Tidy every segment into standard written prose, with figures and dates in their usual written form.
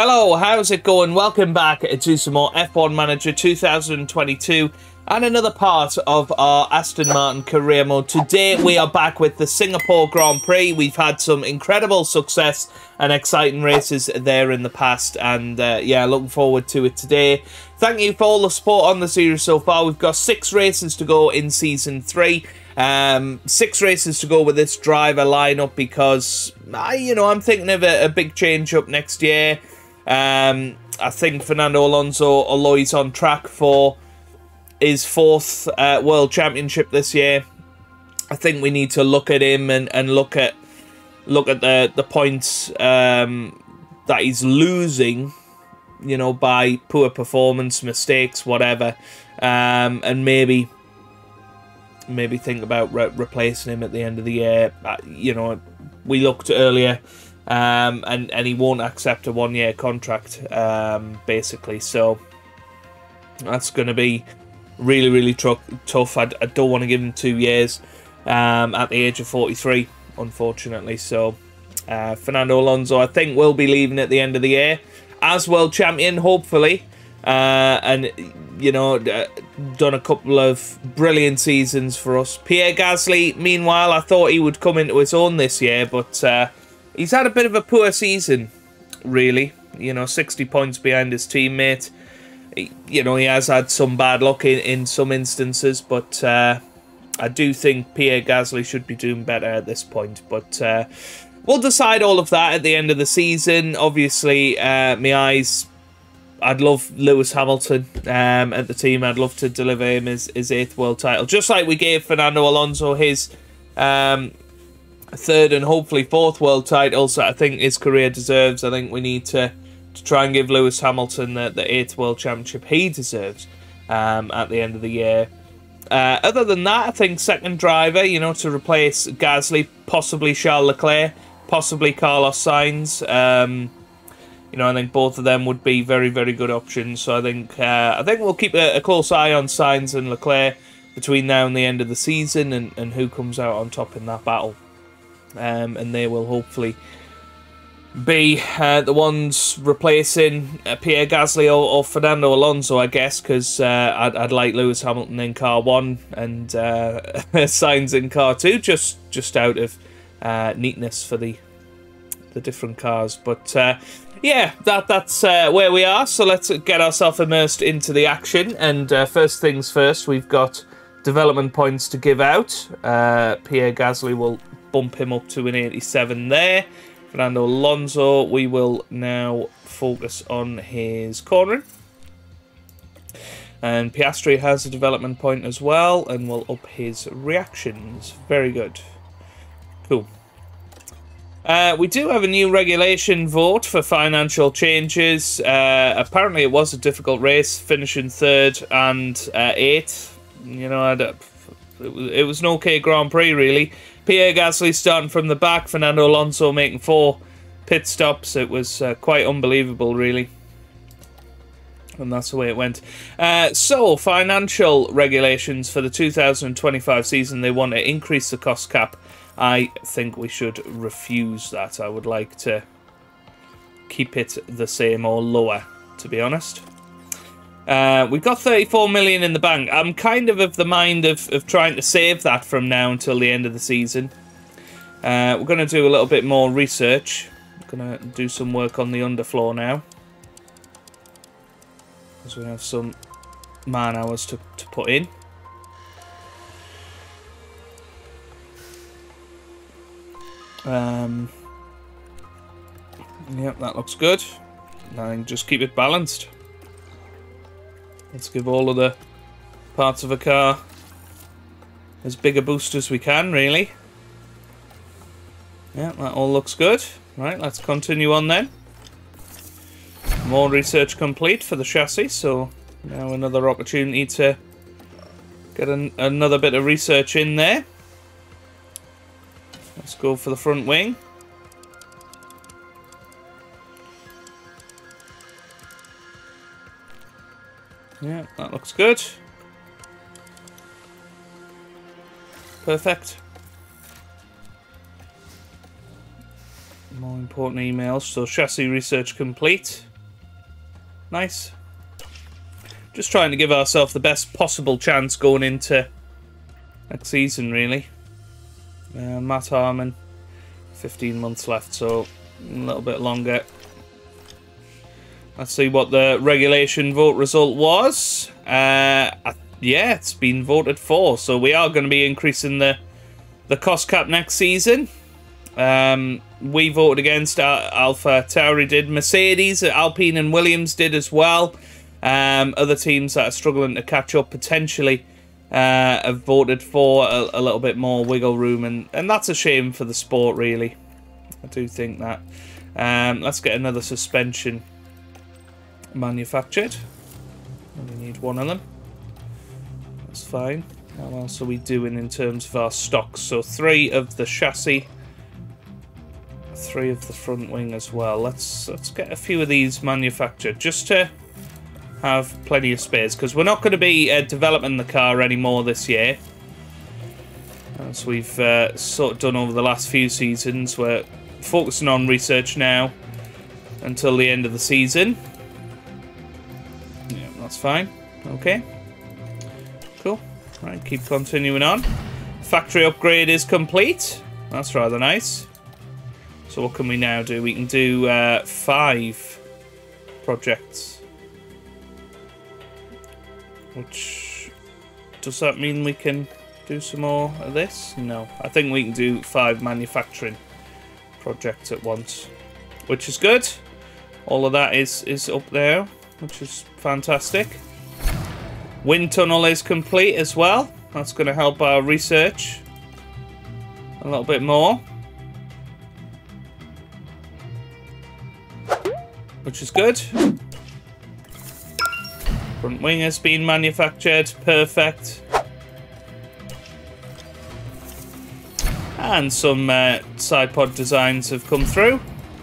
Hello, how's it going? Welcome back to some more F1 Manager 2022 and another part of our Aston Martin career mode. Today we are back with the Singapore Grand Prix. We've had some incredible success and exciting races there in the past, and yeah, looking forward to it today. Thank you for all the support on the series so far. We've got 6 races to go in Season 3. 6 races to go with this driver lineup because, I'm thinking of a big change up next year. I think Fernando Alonso, although he's on track for his 4th World Championship this year, I think we need to look at him and look at the points that he's losing, by poor performance, mistakes, whatever, and maybe think about replacing him at the end of the year. We looked earlier. And he won't accept a 1-year contract, basically. So that's going to be really, really tough. I don't want to give him 2 years at the age of 43, unfortunately. So Fernando Alonso, I think, will be leaving at the end of the year as world champion, hopefully. And, done a couple of brilliant seasons for us. Pierre Gasly, meanwhile, I thought he would come into his own this year, but he's had a bit of a poor season, really. 60 points behind his teammate. He has had some bad luck in some instances, but I do think Pierre Gasly should be doing better at this point. But we'll decide all of that at the end of the season. Obviously, my eyes, I'd love Lewis Hamilton at the team. I'd love to deliver him his 8th world title, just like we gave Fernando Alonso his 3rd and hopefully 4th world titles that I think his career deserves. I think we need to try and give Lewis Hamilton the 8th world championship he deserves at the end of the year. Other than that, I think second driver, to replace Gasly, possibly Charles Leclerc, possibly Carlos Sainz. I think both of them would be very, very good options. So I think we'll keep a close eye on Sainz and Leclerc between now and the end of the season, and who comes out on top in that battle. And they will hopefully be the ones replacing Pierre Gasly or Fernando Alonso, I guess, because I'd like Lewis Hamilton in car 1 and Sainz in car 2, just out of neatness for the different cars. But yeah, that's where we are. So let's get ourselves immersed into the action. And first things first, we've got development points to give out. Pierre Gasly will bump him up to an 87 there. Fernando Alonso, we will now focus on his cornering. And Piastri has a development point as well, and will up his reactions. Very good. Cool. We do have a new regulation vote for financial changes. Apparently it was a difficult race, finishing 3rd and 8th. It was an okay Grand Prix, really. Pierre Gasly starting from the back, Fernando Alonso making 4 pit stops. It was quite unbelievable, really. And that's the way it went. So, financial regulations for the 2025 season. They want to increase the cost cap. I think we should refuse that. I would like to keep it the same or lower, to be honest. We've got 34 million in the bank. I'm kind of the mind of trying to save that from now until the end of the season. We're going to do a little bit more research. I'm going to do some work on the underfloor now, because we have some man hours to put in. Yep, that looks good. And just keep it balanced. Let's give all of the parts of a car as big a boost as we can, really. Yeah, that all looks good. Right, let's continue on then. More research complete for the chassis, so now another opportunity to get another bit of research in there. Let's go for the front wing. Yeah, that looks good. Perfect. More important emails. So chassis research complete. Nice. Just trying to give ourselves the best possible chance going into next season, really. Matt Harmon, 15 months left, so a little bit longer. Let's see what the regulation vote result was. Yeah, it's been voted for, so we are going to be increasing the cost cap next season. We voted against. Alpha Tauri did. Mercedes, Alpine and Williams did as well. Other teams that are struggling to catch up potentially have voted for a little bit more wiggle room, and that's a shame for the sport, really. I do think that. Let's get another suspension manufactured. We need one of them. That's fine. What else are we doing in terms of our stocks? So 3 of the chassis, 3 of the front wing as well. Let's get a few of these manufactured just to have plenty of space, because we're not going to be developing the car anymore this year, as we've sort of done over the last few seasons. We're focusing on research now until the end of the season. Yeah, that's fine. Okay, cool. Right, keep continuing on. Factory upgrade is complete. That's rather nice. So what can we now do? We can do 5 projects. Which, does that mean we can do some more of this? No, I think we can do 5 manufacturing projects at once, which is good. All of that is up there, which is fantastic. Wind tunnel is complete as well. That's going to help our research a little bit more, which is good. Front wing has been manufactured. Perfect. And some side pod designs have come through.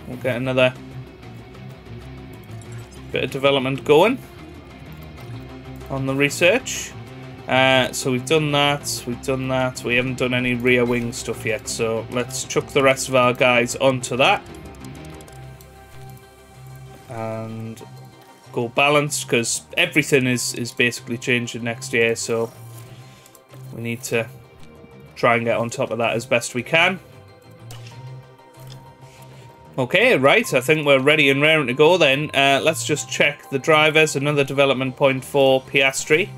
We'll get another bit of development going on the research. So we've done that. We've done that. We haven't done any rear wing stuff yet. So let's chuck the rest of our guys onto that. And go balanced, because everything is basically changing next year, so we need to try and get on top of that as best we can. Okay, right, I think we're ready and raring to go then. Let's just check the drivers. Another development point for Piastri.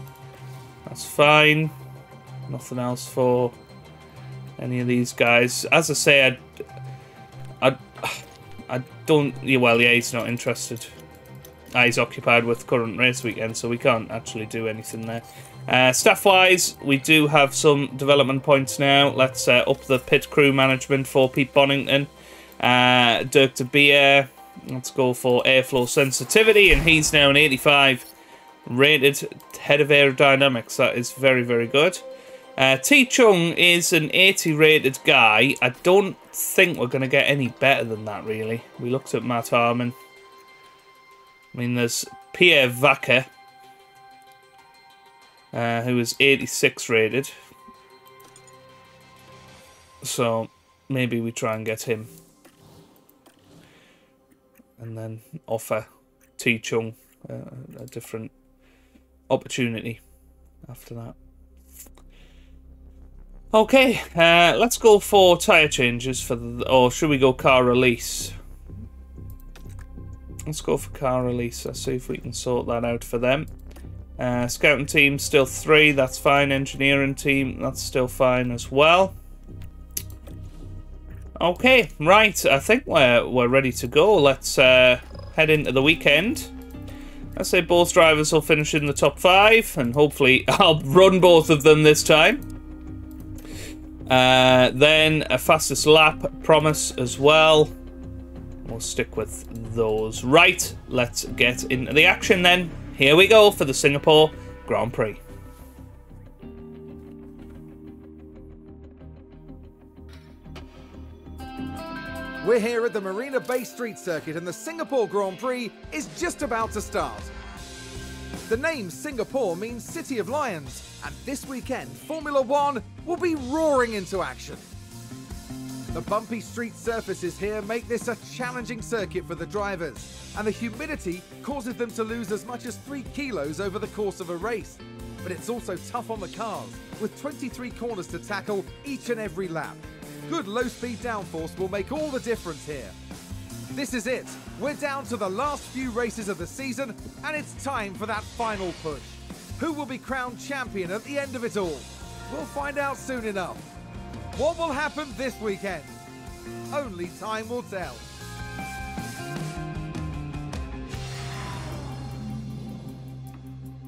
That's fine. Nothing else for any of these guys. As I say, I don't... Well, yeah, he's not interested. He's occupied with current race weekend, so we can't actually do anything there. Staff-wise, we do have some development points now. Let's up the pit crew management for Pete Bonington. Dirk de Beer, let's go for airflow sensitivity, and he's now an 85 rated head of aerodynamics. That is very, very good. T Chung is an 80 rated guy. I don't think we're going to get any better than that, really. We looked at Matt Harmon. I mean, there's Pierre Vaca, who is 86 rated. So maybe we try and get him. And then offer T Chung a different opportunity after that. Okay, let's go for tyre changes for the... Or should we go car release? Let's go for car release. Let's see if we can sort that out for them. Scouting team, still 3. That's fine. Engineering team, that's still fine as well. Okay, right. I think we're ready to go. Let's head into the weekend. Let's say both drivers will finish in the top 5, and hopefully I'll run both of them this time. Then a fastest lap promise as well. We'll stick with those. Right, let's get into the action then. Here we go for the Singapore Grand Prix. We're here at the Marina Bay Street Circuit and the Singapore Grand Prix is just about to start. The name Singapore means City of Lions, and this weekend Formula One will be roaring into action. The bumpy street surfaces here make this a challenging circuit for the drivers, and the humidity causes them to lose as much as 3 kilos over the course of a race. But it's also tough on the cars, with 23 corners to tackle each and every lap. Good low-speed downforce will make all the difference here. This is it. We're down to the last few races of the season, and it's time for that final push. Who will be crowned champion at the end of it all? We'll find out soon enough. What will happen this weekend? Only time will tell.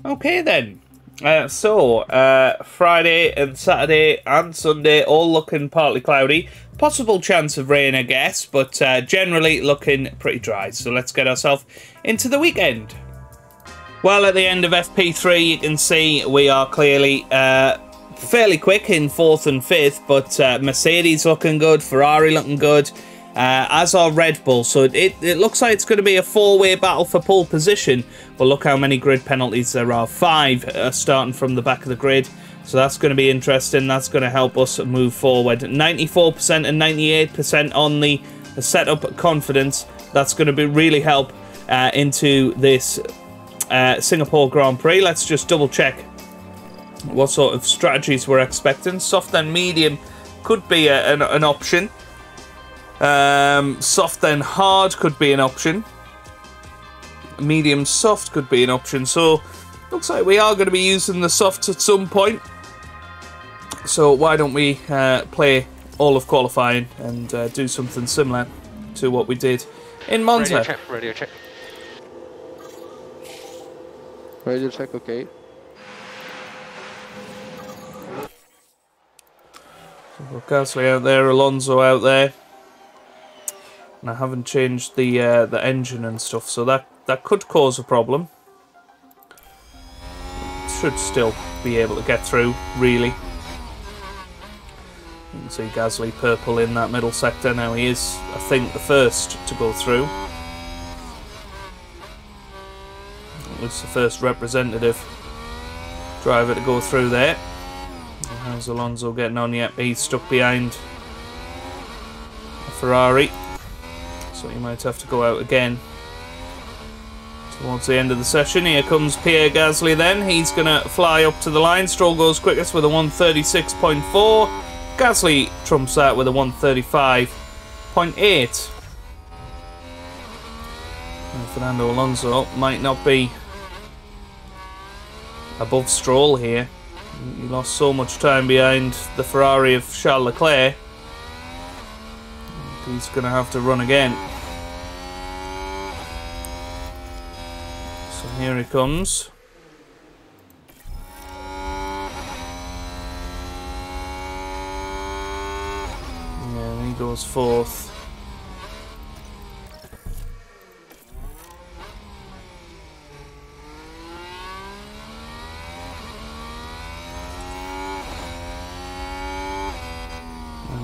Okay then. Friday and Saturday and Sunday all looking partly cloudy. Possible chance of rain, I guess, but generally looking pretty dry. So let's get ourselves into the weekend. Well, at the end of FP3, you can see we are clearly fairly quick in 4th and 5th, but Mercedes looking good, Ferrari looking good, as are Red Bull. So it looks like it's going to be a 4-way battle for pole position. But look how many grid penalties there are. 5 starting from the back of the grid. So that's going to be interesting. That's going to help us move forward. 94% and 98% on the setup confidence. That's going to really help into this Singapore Grand Prix. Let's just double check what sort of strategies we're expecting. Soft and medium could be an option. Soft and hard could be an option. Medium soft could be an option. So looks like we are going to be using the softs at some point. So why don't we play all of qualifying and do something similar to what we did in Monza. Radio check, radio check. Radio check, okay. We've got GASLY out there, Alonso out there. And I haven't changed the engine and stuff, so that could cause a problem. Should still be able to get through, really. You can see GASLY purple in that middle sector. Now he is, I think, the first to go through. It's the first representative driver to go through there. How's Alonso getting on? Yep, he's stuck behind a Ferrari. So he might have to go out again towards the end of the session. Here comes Pierre Gasly then. He's going to fly up to the line. Stroll goes quickest with a 136.4. Gasly trumps that with a 135.8. Fernando Alonso might not be above Stroll here. He lost so much time behind the Ferrari of Charles Leclerc. He's going to have to run again. So here he comes. Yeah, he goes 4th.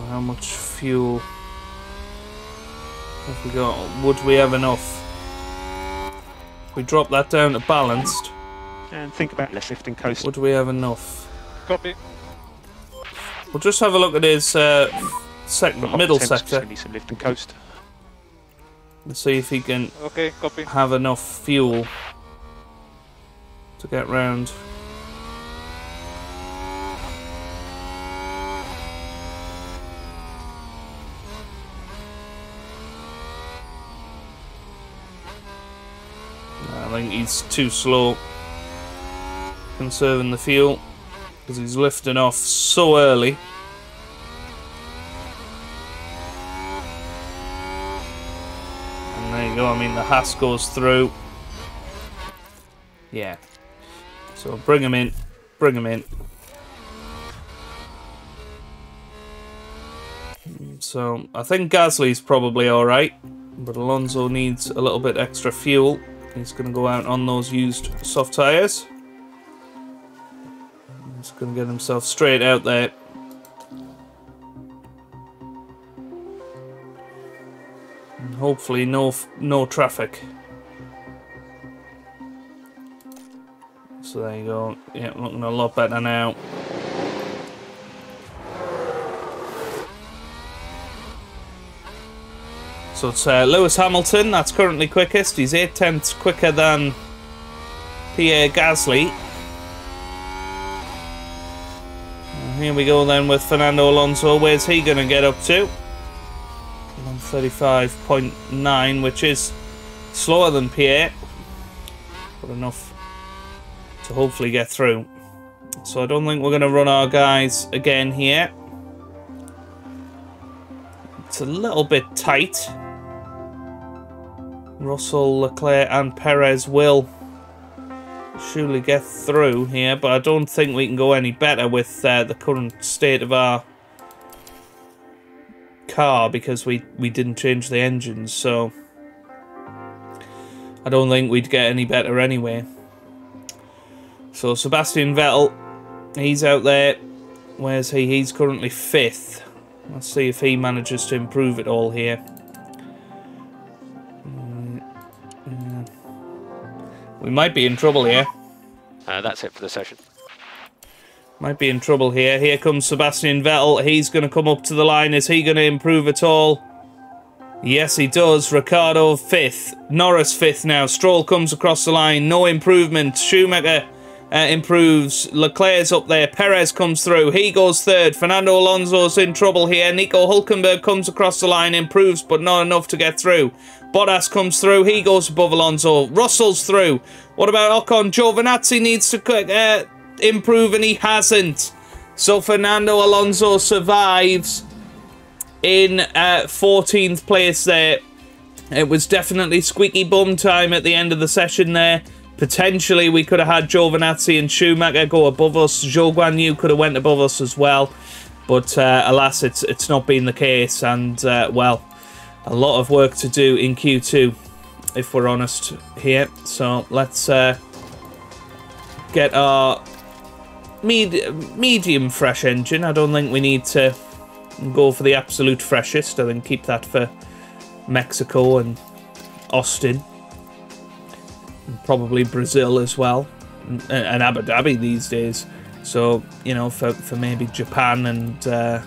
How much fuel have we got? Would we have enough? If we drop that down to balanced, And think about less lifting coast. would we have enough? Copy. We'll just have a look at his middle sector Need some lifting coast. and see if he can Okay, copy. have enough fuel to get round. I think he's too slow conserving the fuel because he's lifting off so early. And there you go, I mean the Haas goes through. Yeah. So bring him in, bring him in. So I think Gasly's probably alright, but Alonso needs a little bit extra fuel. He's going to go out on those used soft tyres. He's going to get himself straight out there. And hopefully no traffic. So there you go. Yeah, looking a lot better now. So it's Lewis Hamilton that's currently quickest. He's 8/10 quicker than Pierre Gasly. And here we go then with Fernando Alonso. Where's he going to get up to? 135.9, which is slower than Pierre, but enough to hopefully get through. So I don't think we're going to run our guys again here. It's a little bit tight. Russell, Leclerc and Perez will surely get through here, but I don't think we can go any better with the current state of our car, because we didn't change the engines, so I don't think we'd get any better anyway. So Sebastian Vettel, he's out there. Where's he? He's currently 5th. Let's see if he manages to improve it all here. We might be in trouble here. That's it for the session. Might be in trouble here. Here comes Sebastian Vettel. He's going to come up to the line. Is he going to improve at all? Yes, he does. Ricciardo 5th. Norris 5th now. Stroll comes across the line. No improvement. Schumacher improves. Leclerc's up there. Perez comes through. He goes 3rd. Fernando Alonso's in trouble here. Nico Hülkenberg comes across the line. Improves, but not enough to get through. Bottas comes through. He goes above Alonso. Russell's through. What about Ocon? Giovinazzi needs to improve, and he hasn't. So Fernando Alonso survives in 14th place there. It was definitely squeaky bum time at the end of the session there. Potentially we could have had Giovinazzi and Schumacher go above us. Zhou Guanyu could have went above us as well, but alas, it's not been the case, and well, a lot of work to do in Q2 if we're honest here. So let's get our medium fresh engine. I don't think we need to go for the absolute freshest. I think keep that for Mexico and Austin, and probably Brazil as well, and Abu Dhabi these days. So, you know, for maybe Japan and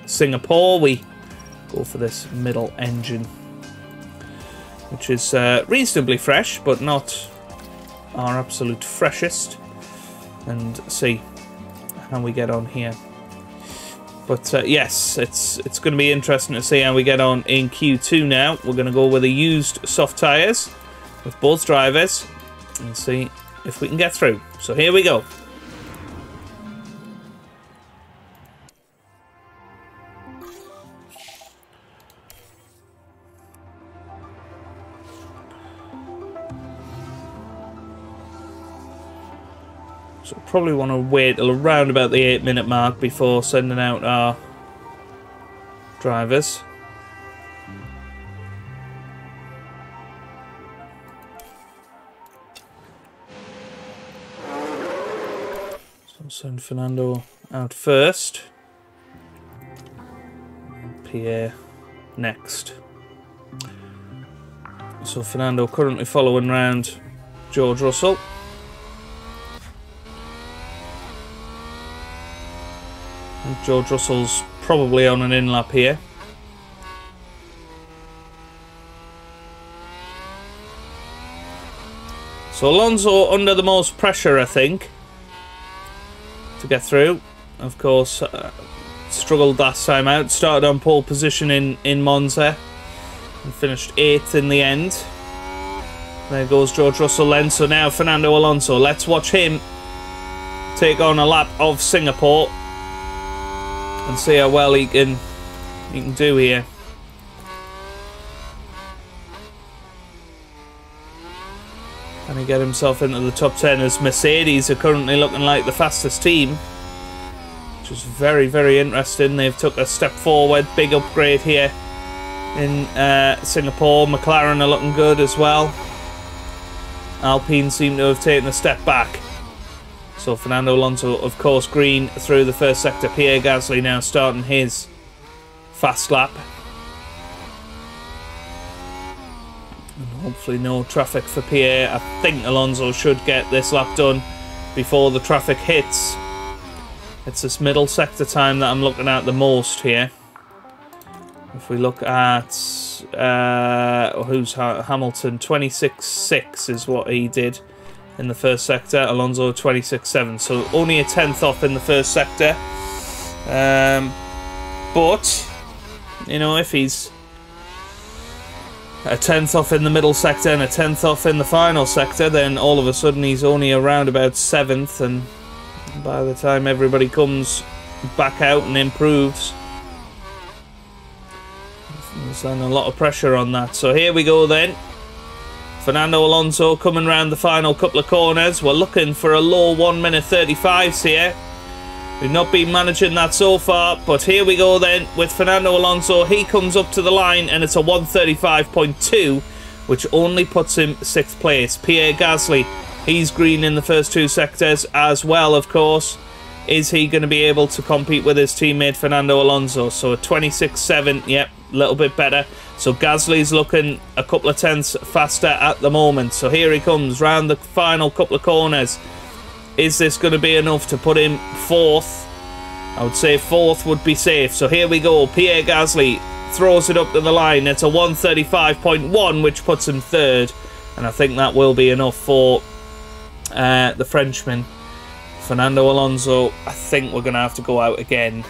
Singapore, we go for this middle engine, which is reasonably fresh, but not our absolute freshest. And see how we get on here. But yes, it's going to be interesting to see how we get on in Q2 now. We're going to go with the used soft tyres with both drivers and see if we can get through. So here we go. So probably want to wait till around about the 8-minute mark before sending out our drivers. So send Fernando out first. Pierre next. So Fernando currently following round George Russell. George Russell's probably on an in-lap here. So Alonso under the most pressure, I think, to get through. Of course, struggled last time out. Started on pole position in Monza and finished 8th in the end. There goes George Russell then. So now Fernando Alonso. Let's watch him take on a lap of Singapore and see how well he can do here. Can he get himself into the top 10, as Mercedes are currently looking like the fastest team, which is very, very interesting. They've took a step forward, big upgrade here in Singapore. McLaren are looking good as well. Alpine seem to have taken a step back. So Fernando Alonso, of course, green through the first sector. Pierre Gasly now starting his fast lap. And hopefully no traffic for Pierre. I think Alonso should get this lap done before the traffic hits. It's this middle sector time that I'm looking at the most here. If we look at who's Hamilton? 26.6 is what he did in the first sector. Alonso 26.7, so only a 10th off in the first sector. But you know, if he's a 10th off in the middle sector and a 10th off in the final sector, then all of a sudden he's only around about 7th, and by the time everybody comes back out and improves, there's then a lot of pressure on that. So here we go then. Fernando Alonso coming round the final couple of corners. We're looking for a low 1 minute 35s here. We've not been managing that so far, but here we go then with Fernando Alonso. He comes up to the line and it's a 1:35.2, which only puts him 6th place. Pierre Gasly, he's green in the first 2 sectors as well, of course. Is he going to be able to compete with his teammate Fernando Alonso? So a 26.7, yep, a little bit better. So Gasly's looking a couple of tenths faster at the moment. So here he comes round the final couple of corners. Is this going to be enough to put him 4th? I would say 4th would be safe. So here we go. Pierre Gasly throws it up to the line. It's a 1:35.1, which puts him 3rd. And I think that will be enough for the Frenchman. Fernando Alonso, I think we're going to have to go out again.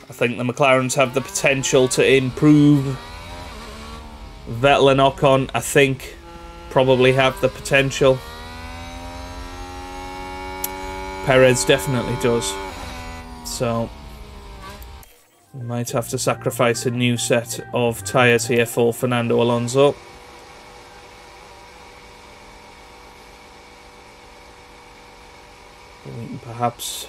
I think the McLarens have the potential to improve. Vettel and Ocon, I think, probably have the potential. Perez definitely does. So we might have to sacrifice a new set of tyres here for Fernando Alonso. Perhaps,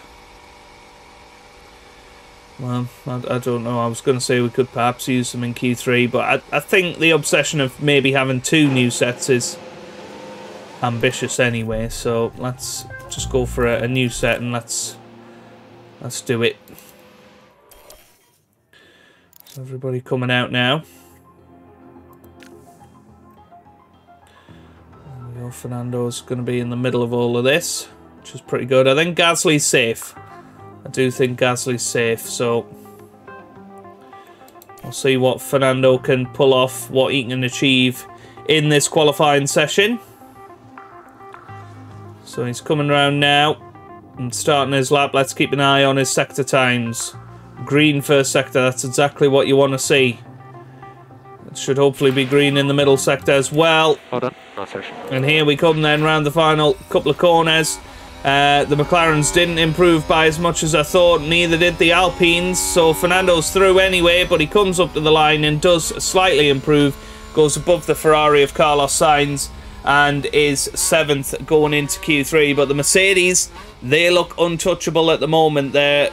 well, I don't know. I was going to say we could perhaps use them in Q3, but I think the obsession of maybe having 2 new sets is ambitious anyway. So let's just go for a new set and let's do it. So everybody coming out now. There we go. Fernando's going to be in the middle of all of this, which is pretty good. I think Gasly's safe. I do think Gasly's safe, so we'll see what Fernando can pull off, what he can achieve in this qualifying session. So he's coming around now and starting his lap. Let's keep an eye on his sector times. Green first sector, that's exactly what you want to see. It should hopefully be green in the middle sector as well. Hold on, no session. And here we come then round the final couple of corners. The McLarens didn't improve by as much as I thought, neither did the Alpines, so Fernando's through anyway, but he comes up to the line and does slightly improve, goes above the Ferrari of Carlos Sainz and is 7th going into Q3. But the Mercedes, they look untouchable at the moment. They're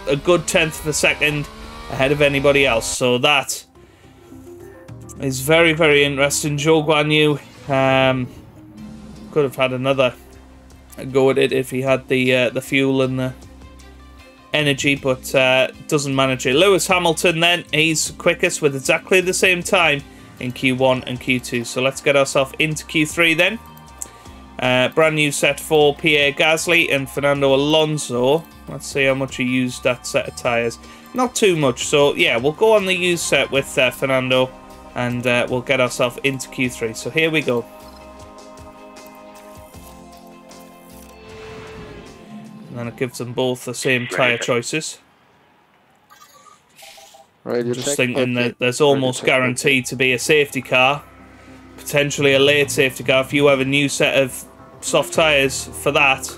a good 10th of a second ahead of anybody else, so that is very, very interesting. Zhou Guanyu could have had another go at it if he had the fuel and the energy, but doesn't manage it. Lewis Hamilton then, he's quickest with exactly the same time in Q1 and Q2. So let's get ourselves into Q3 then. Brand new set for Pierre Gasly and Fernando Alonso. Let's see how much he used that set of tyres. Not too much, so yeah, we'll go on the used set with Fernando and we'll get ourselves into Q3. So here we go. And then it gives them both the same tyre choices. Right, just thinking that there's almost guaranteed to be a safety car. Potentially a late safety car. If you have a new set of soft tyres for that,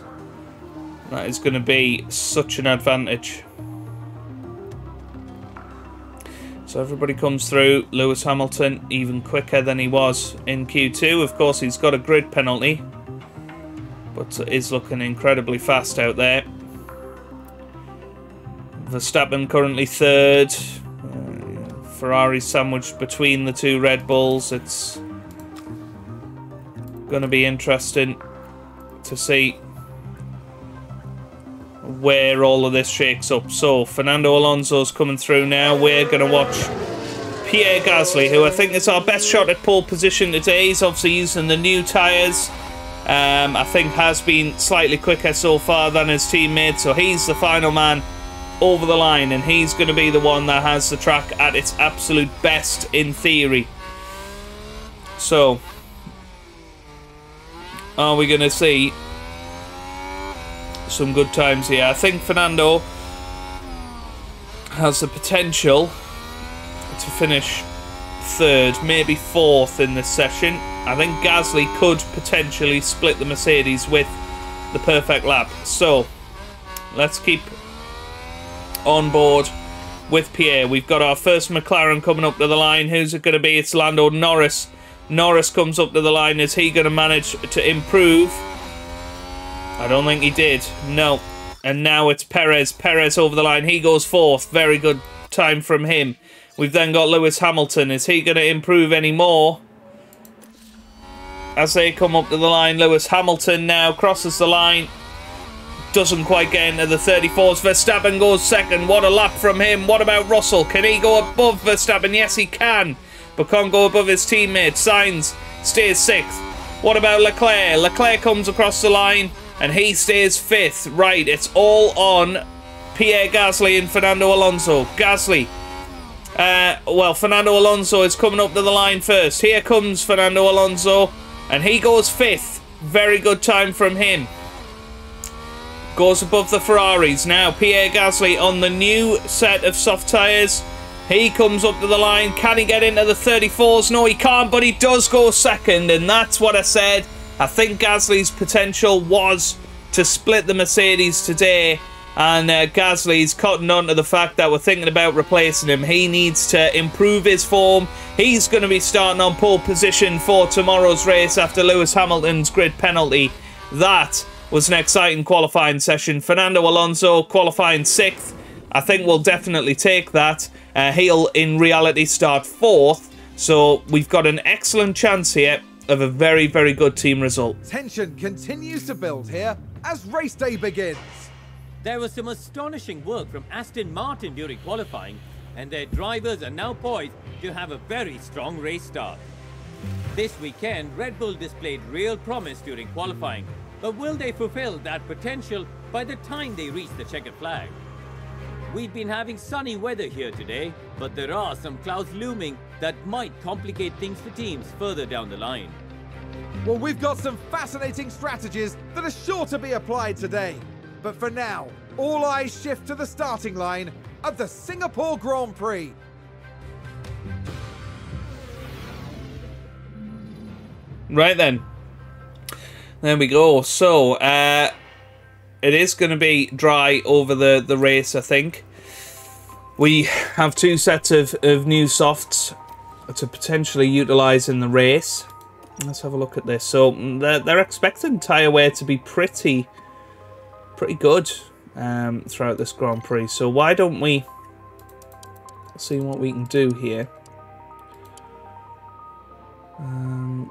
that is going to be such an advantage. So everybody comes through. Lewis Hamilton even quicker than he was in Q2. Of course, he's got a grid penalty, but is looking incredibly fast out there. Verstappen currently 3rd. Ferrari sandwiched between the 2 Red Bulls. It's going to be interesting to see where all of this shakes up. So Fernando Alonso's coming through now. We're going to watch Pierre Gasly, who I think is our best shot at pole position today. He's obviously using the new tyres. I think has been slightly quicker so far than his teammate, so he's the final man over the line, and he's going to be the one that has the track at its absolute best in theory. So, are we going to see some good times here? I think Fernando has the potential to finish third, maybe fourth in this session. I think Gasly could potentially split the Mercedes with the perfect lap. So, let's keep on board with Pierre. We've got our first McLaren coming up to the line. Who's it going to be? It's Lando Norris. Norris comes up to the line. Is he going to manage to improve? I don't think he did. No. And now it's Perez. Perez over the line. He goes fourth. Very good time from him. We've then got Lewis Hamilton. Is he going to improve any more? As they come up to the line, Lewis Hamilton now crosses the line. Doesn't quite get into the 34s. Verstappen goes second. What a lap from him. What about Russell? Can he go above Verstappen? Yes, he can. But can't go above his teammate. Sainz stays sixth. What about Leclerc? Leclerc comes across the line and he stays fifth. Right, it's all on Pierre Gasly and Fernando Alonso. Gasly. Well, Fernando Alonso is coming up to the line first. Here comes Fernando Alonso, and he goes fifth. Very good time from him. Goes above the Ferraris. Now, Pierre Gasly on the new set of soft tyres. He comes up to the line. Can he get into the 34s? No, he can't, but he does go second, and that's what I said. I think Gasly's potential was to split the Mercedes today. And Gasly's cottoned on to the fact that we're thinking about replacing him. He needs to improve his form. He's going to be starting on pole position for tomorrow's race after Lewis Hamilton's grid penalty. That was an exciting qualifying session. Fernando Alonso qualifying 6th. I think we'll definitely take that. He'll, in reality, start 4th. So we've got an excellent chance here of a very, very good team result. Tension continues to build here as race day begins. There was some astonishing work from Aston Martin during qualifying, and their drivers are now poised to have a very strong race start. This weekend, Red Bull displayed real promise during qualifying, but will they fulfill that potential by the time they reach the checkered flag? We've been having sunny weather here today, but there are some clouds looming that might complicate things for teams further down the line. Well, we've got some fascinating strategies that are sure to be applied today. But for now, all eyes shift to the starting line of the Singapore Grand Prix. Right then. There we go. So, it is going to be dry over the race, I think. We have 2 sets of new softs to potentially utilise in the race. Let's have a look at this. So, they're expecting tyre wear to be pretty good throughout this Grand Prix. So why don't we see what we can do here? Yeah,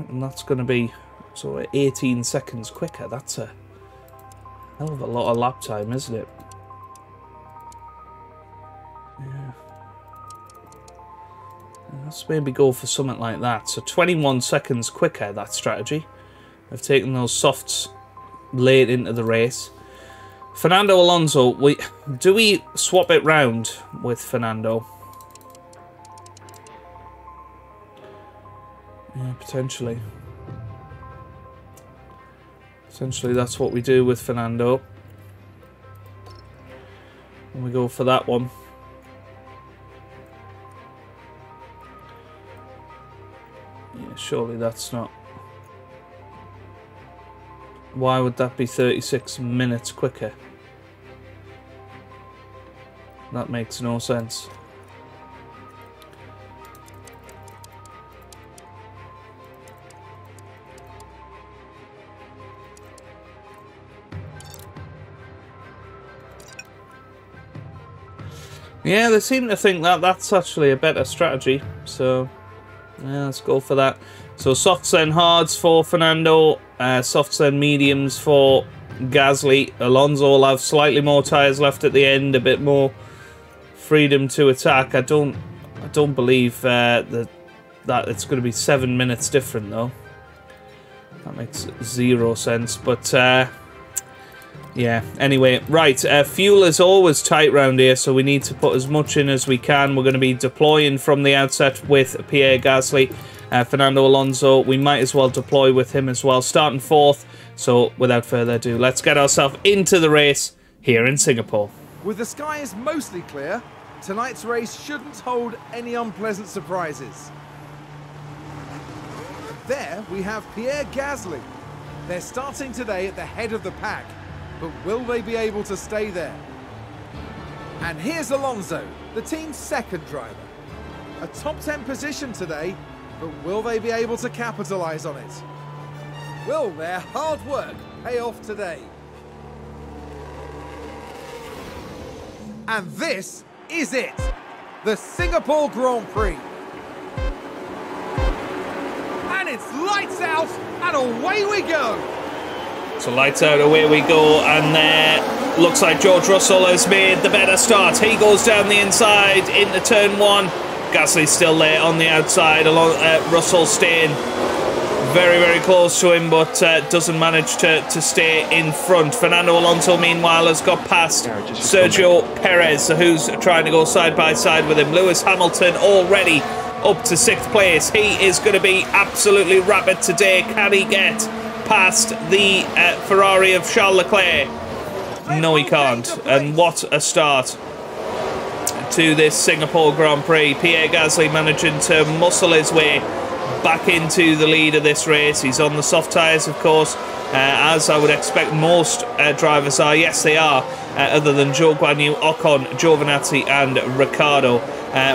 and that's going to be sort of 18 seconds quicker. That's a hell of a lot of lap time, isn't it? Yeah. Let's maybe go for something like that. So 21 seconds quicker, that strategy. I've taken those softs late into the race. Fernando Alonso, do we swap it round with Fernando? Yeah, potentially. Essentially, that's what we do with Fernando. And we go for that one. Yeah, surely that's not... Why would that be 36 minutes quicker? That makes no sense. Yeah, they seem to think that that's actually a better strategy. So, yeah, let's go for that. So, softs and hards for Fernando. Softs and mediums for Gasly. Alonso will have slightly more tyres left at the end. A bit more freedom to attack. I don't believe that it's going to be 7 minutes different, though. That makes 0 sense. But Yeah, anyway, right, fuel is always tight round here, so we need to put as much in as we can. We're going to be deploying from the outset with Pierre Gasly. Fernando Alonso, we might as well deploy with him as well, starting 4th. So, without further ado, let's get ourselves into the race here in Singapore. With the skies mostly clear, tonight's race shouldn't hold any unpleasant surprises. There we have Pierre Gasly. They're starting today at the head of the pack, but will they be able to stay there? And here's Alonso, the team's 2nd driver. A top 10 position today, but will they be able to capitalise on it? Will their hard work pay off today? And this is it, the Singapore Grand Prix. And it's lights out and away we go. So lights out, away we go, and there looks like George Russell has made the better start. He goes down the inside into turn 1. Gasly's still there on the outside, along Russell staying very, very close to him, but doesn't manage to stay in front. Fernando Alonso, meanwhile, has got past Sergio Perez, who's trying to go side by side with him. Lewis Hamilton already up to 6th place. He is going to be absolutely rapid today. Can he get past the Ferrari of Charles Leclerc? No, he can't. And what a start to this Singapore Grand Prix. Pierre Gasly managing to muscle his way back into the lead of this race. He's on the soft tyres, of course, as I would expect most drivers are. Yes, they are, other than Zhou Guanyu, Ocon, Giovinazzi and Ricciardo.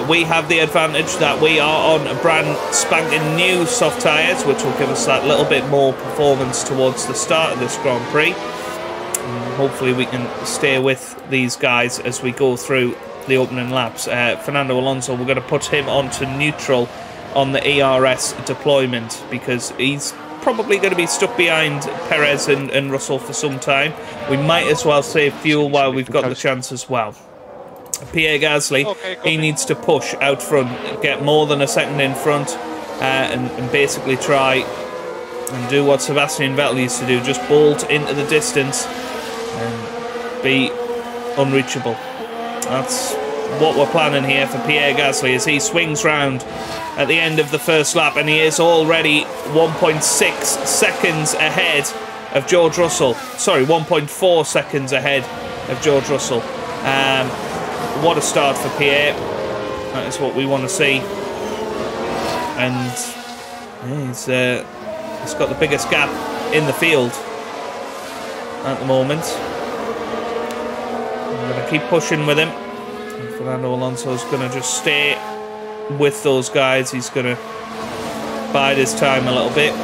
We have the advantage that we are on brand spanking new soft tyres, which will give us that little bit more performance towards the start of this Grand Prix. And hopefully we can stay with these guys as we go through the opening laps. Fernando Alonso, we're going to put him onto neutral on the ERS deployment because he's probably going to be stuck behind Perez and Russell for some time. We might as well save fuel while we've got the chance as well. Pierre Gasly, he needs to push out front, get more than a second in front, and basically try and do what Sebastian Vettel used to do, just bolt into the distance and be unreachable. That's what we're planning here for Pierre Gasly as he swings round at the end of the first lap, and he is already 1.6 seconds ahead of George Russell. Sorry, 1.4 seconds ahead of George Russell. What a start for Pierre. That is what we want to see. And he's got the biggest gap in the field at the moment. I'm going to keep pushing with him. And Fernando Alonso is going to just stay with those guys. He's going to bide his time a little bit.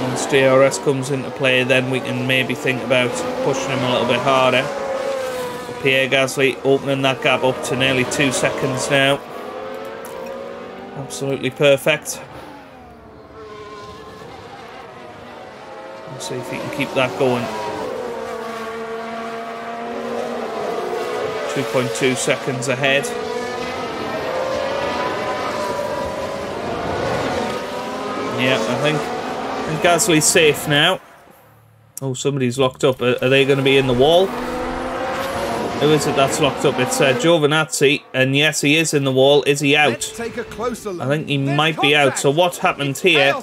Once DRS comes into play, then we can maybe think about pushing him a little bit harder. But Pierre Gasly opening that gap up to nearly 2 seconds now. Absolutely perfect. Let's see if he can keep that going. 2.2 seconds ahead. Yeah, I think Gasly's safe now. Oh, somebody's locked up. Are they going to be in the wall? Who is it that's locked up? It's Giovinazzi, and yes, he is in the wall. Is he out? Take a closer look. I think he might be out. So what happened here?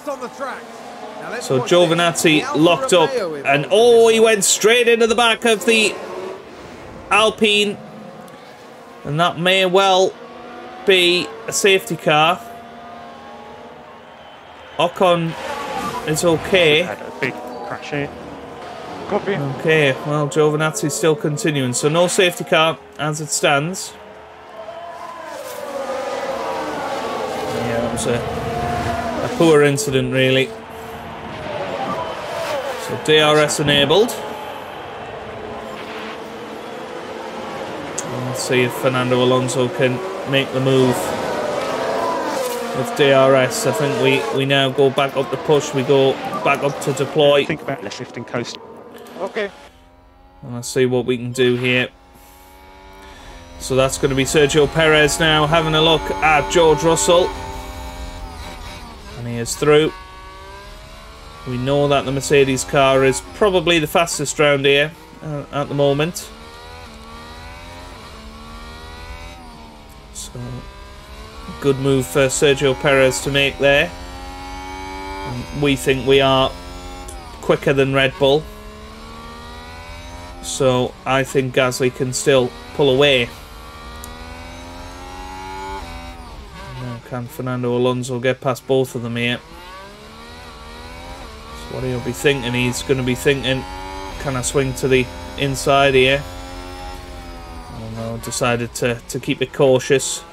So Giovinazzi locked up, and oh, he went straight into the back of the Alpine, and that may well be a safety car. Ocon is okay. Had a big crash here. Copy. Okay, well, Giovinazzi's still continuing, so no safety car as it stands. Yeah, that was a poor incident, really. So DRS enabled. Let's see if Fernando Alonso can make the move with DRS. I think we now go back up the push. We go back up to deploy. Think about less lifting coast. Okay. And let's see what we can do here. So that's going to be Sergio Perez now having a look at George Russell. And he is through. We know that the Mercedes car is probably the fastest round here at the moment. So, good move for Sergio Perez to make there. And we think we are quicker than Red Bull. So, I think Gasly can still pull away. Now, can Fernando Alonso get past both of them here? So what he'll be thinking, he's going to be thinking, can I swing to the inside here? Oh no, decided to keep it cautious.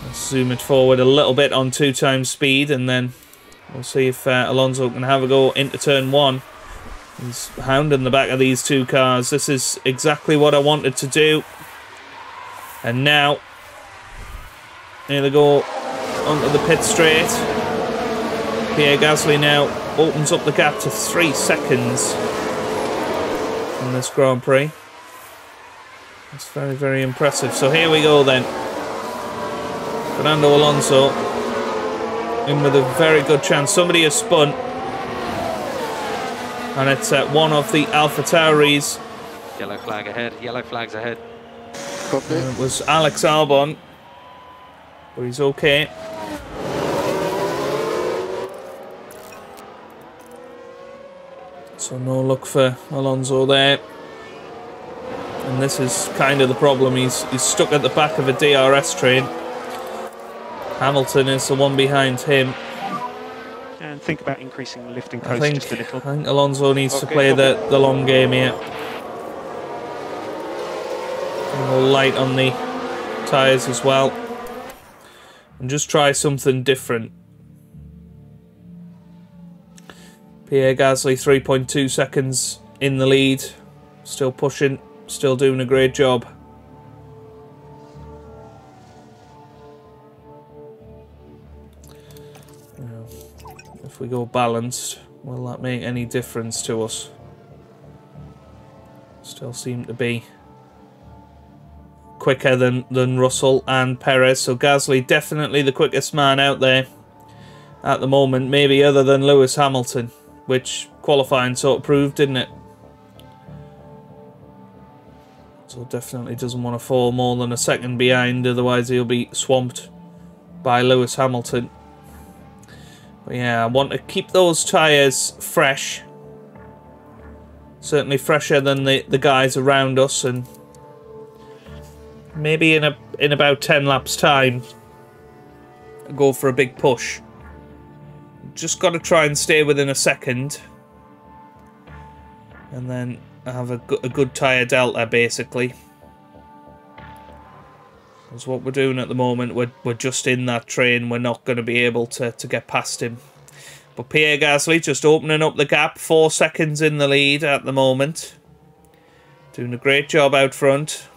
Let's zoom it forward a little bit on 2 times speed, and then we'll see if Alonso can have a go into turn 1. He's hounding the back of these 2 cars. This is exactly what I wanted to do. And now, here they go onto the pit straight. Pierre Gasly now opens up the gap to 3 seconds in this Grand Prix. That's very, very impressive. So here we go then. Fernando Alonso in with a very good chance. Somebody has spun. And it's one of the AlphaTauris. Yellow flag ahead. Yellow flags ahead. It was Alex Albon. But he's okay. So no luck for Alonso there. And this is kind of the problem. He's stuck at the back of a DRS train. Hamilton is the one behind him. And think about increasing lifting coast just a little. I think Alonso needs to play the long game here. A little light on the tyres as well. And just try something different. Pierre Gasly 3.2 seconds in the lead. Still pushing, still doing a great job. If we go balanced, will that make any difference to us? Still seem to be quicker than Russell and Perez. So Gasly definitely the quickest man out there at the moment, maybe other than Lewis Hamilton, which qualifying sort of proved, didn't it? So definitely doesn't want to fall more than a second behind, otherwise he'll be swamped by Lewis Hamilton. But yeah, I want to keep those tyres fresh. Certainly fresher than the guys around us, and maybe in about 10 laps time go for a big push. Just got to try and stay within a second, and then have a good tyre delta basically. That's what we're doing at the moment. We're just in that train. We're not going to be able to get past him. But Pierre Gasly just opening up the gap. 4 seconds in the lead at the moment. Doing a great job out front.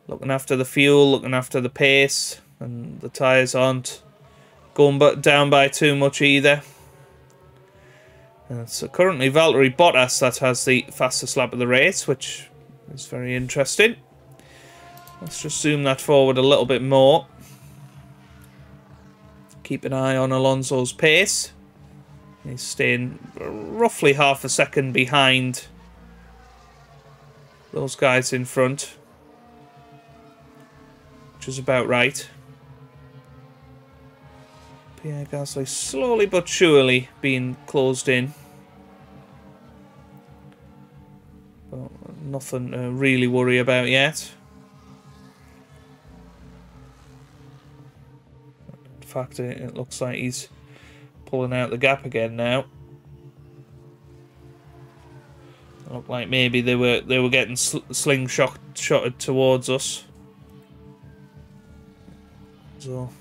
Looking after the fuel, looking after the pace. And the tyres aren't going down by too much either. And so currently Valtteri Bottas that has the fastest lap of the race, which is very interesting. Let's just zoom that forward a little bit more. Keep an eye on Alonso's pace. He's staying roughly half a second behind those guys in front, which is about right. Pierre Gasly slowly but surely being closed in. But nothing to really worry about yet. In fact, it looks like he's pulling out the gap again now. It looked like maybe they were getting slingshotted towards us. So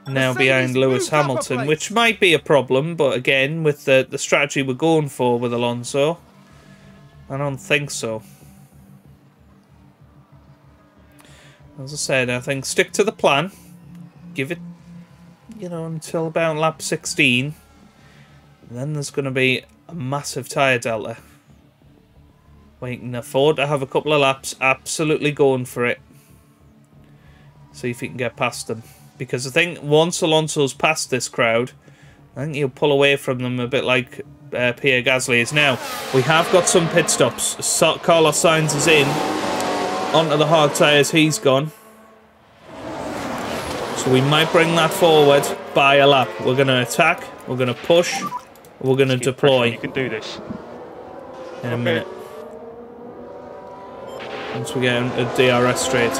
now behind Lewis Hamilton, which might be a problem, but again, with the strategy we're going for with Alonso, I don't think so. As I said, I think stick to the plan. Give it, until about lap 16. Then there's going to be a massive tyre delta. Where you can afford to have a couple of laps absolutely going for it. See if you can get past them. because I think once Alonso's past this crowd, I think he'll pull away from them a bit like Pierre Gasly is now. We have got some pit stops. Carlos Sainz is in. Onto the hard tyres, he's gone. So we might bring that forward by a lap. We're going to attack, we're going to push, we're going to deploy. You can do this. In a minute. Once we get a DRS straight.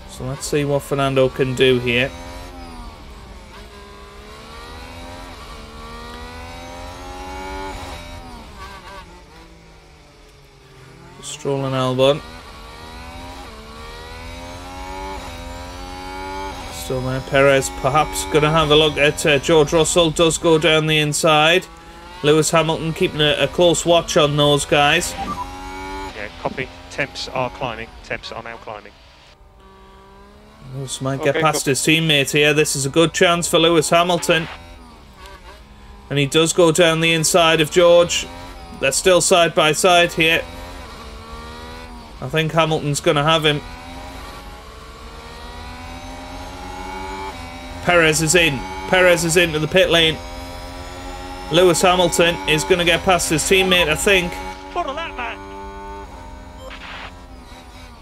So let's see what Fernando can do here. Stroll and Albon. Still there. Perez perhaps going to have a look at George Russell. Does go down the inside. Lewis Hamilton keeping a close watch on those guys. Yeah, copy. Temps are climbing. Temps are now climbing. Lewis might get past his teammate here. This is a good chance for Lewis Hamilton. And he does go down the inside of George. They're still side by side here. I think Hamilton's going to have him. Perez is in. Perez is into the pit lane. Lewis Hamilton is going to get past his teammate, I think. What a lap, man.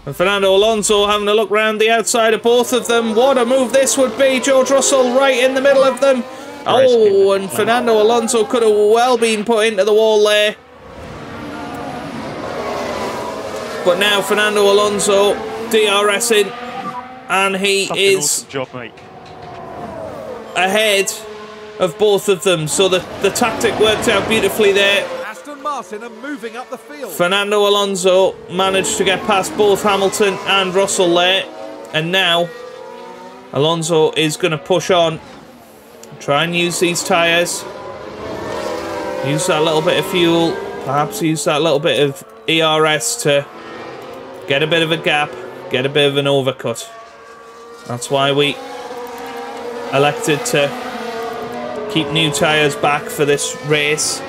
And Fernando Alonso having a look round the outside of both of them. What a move this would be. George Russell right in the middle of them. Oh, and Fernando Alonso could have well been put into the wall there. But now Fernando Alonso DRSing, and he is awesome job, mate. Ahead of both of them. So the tactic worked out beautifully there. Aston Martin are moving up the field. Fernando Alonso managed to get past both Hamilton and Russell there. And now Alonso is going to push on. Try and use these tyres. Use that little bit of fuel. Perhaps use that little bit of ERS to get a bit of a gap. Get a bit of an overcut. That's why we elected to keep new tyres back for this race.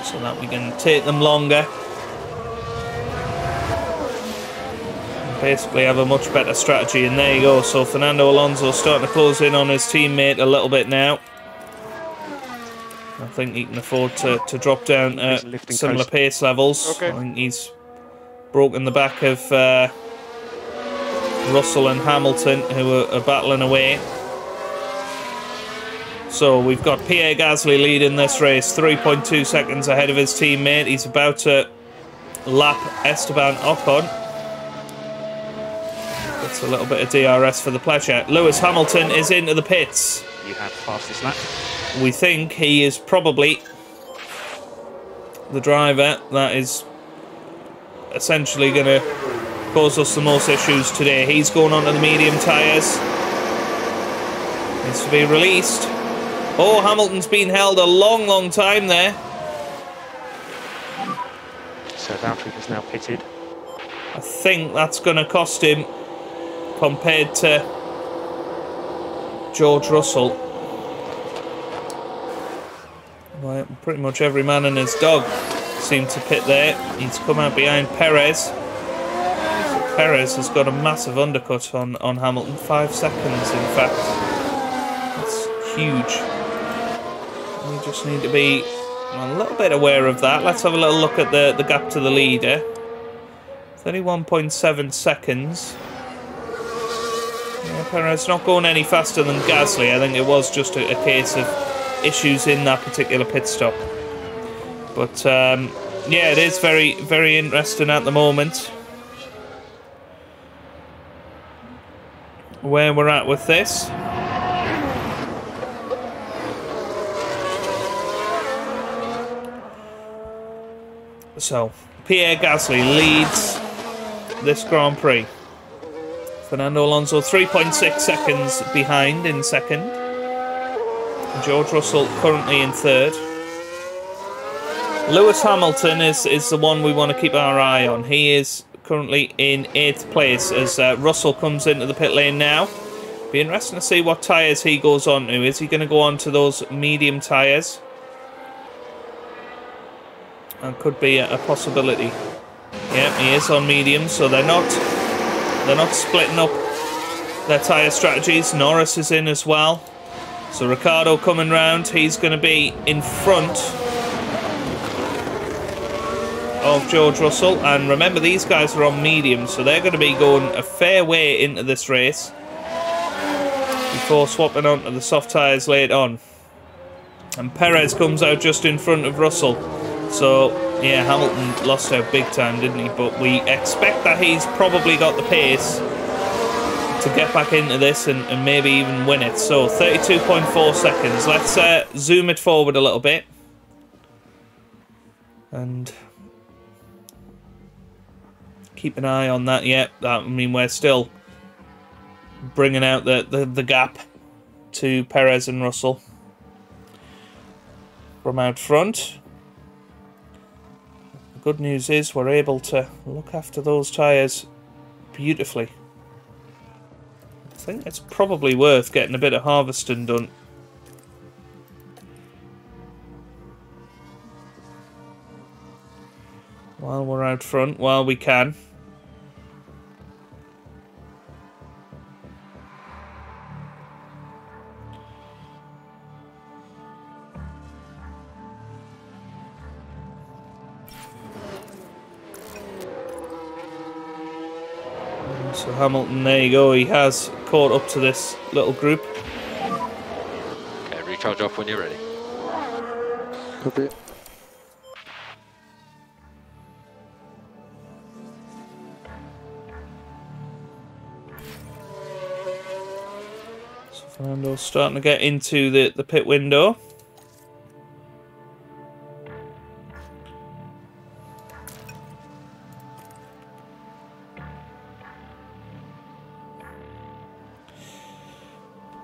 So that we can take them longer. Basically have a much better strategy, and there you go. So Fernando Alonso starting to close in on his teammate a little bit now. I think he can afford to drop down similar pace levels. I think he's broken the back of Russell and Hamilton, who are battling away. So we've got Pierre Gasly leading this race, 3.2 seconds ahead of his teammate. He's about to lap Esteban Ocon. That's a little bit of DRS for the pleasure. Lewis Hamilton is into the pits. You have fastest lap. We think he is probably the driver that is essentially going to cause us the most issues today. He's going on to the medium tyres. Needs to be released. Oh, Hamilton's been held a long, long time there. So Valtteri is now pitted. I think that's going to cost him compared to George Russell. Well, pretty much every man and his dog seemed to pit there. He's come out behind Perez. Perez has got a massive undercut on Hamilton. 5 seconds, in fact. That's huge. We just need to be a little bit aware of that. Let's have a little look at the gap to the leader. 31.7 seconds. Yeah, Perez not going any faster than Gasly. I think it was just a case of issues in that particular pit stop. But yeah, it is very, very interesting at the moment where we're at with this. So Pierre Gasly leads this Grand Prix. Fernando Alonso 3.6 seconds behind in second. George Russell currently in third. Lewis Hamilton is the one we want to keep our eye on. He is currently in 8th place as Russell comes into the pit lane now. Be interesting to see what tyres he goes on to. Is he going to go on to those medium tyres? That could be a possibility. Yeah, he is on medium, so they're not They're not splitting up their tyre strategies. Norris is in as well. So Ricciardo coming round. He's going to be in front of George Russell. And remember, these guys are on medium, so they're going to be going a fair way into this race before swapping onto the soft tyres later on. And Perez comes out just in front of Russell. So, yeah, Hamilton lost out big time, didn't he? But we expect that he's probably got the pace to get back into this and maybe even win it. So, 32.4 seconds. Let's zoom it forward a little bit. And keep an eye on that. Yeah, I mean, we're still bringing out the gap to Perez and Russell from out front. The good news is we're able to look after those tyres beautifully. I think it's probably worth getting a bit of harvesting done. While we're out front, while we can. So Hamilton, there you go, he has caught up to this little group. Okay, recharge off when you're ready. Copy. So Fernando's starting to get into the pit window.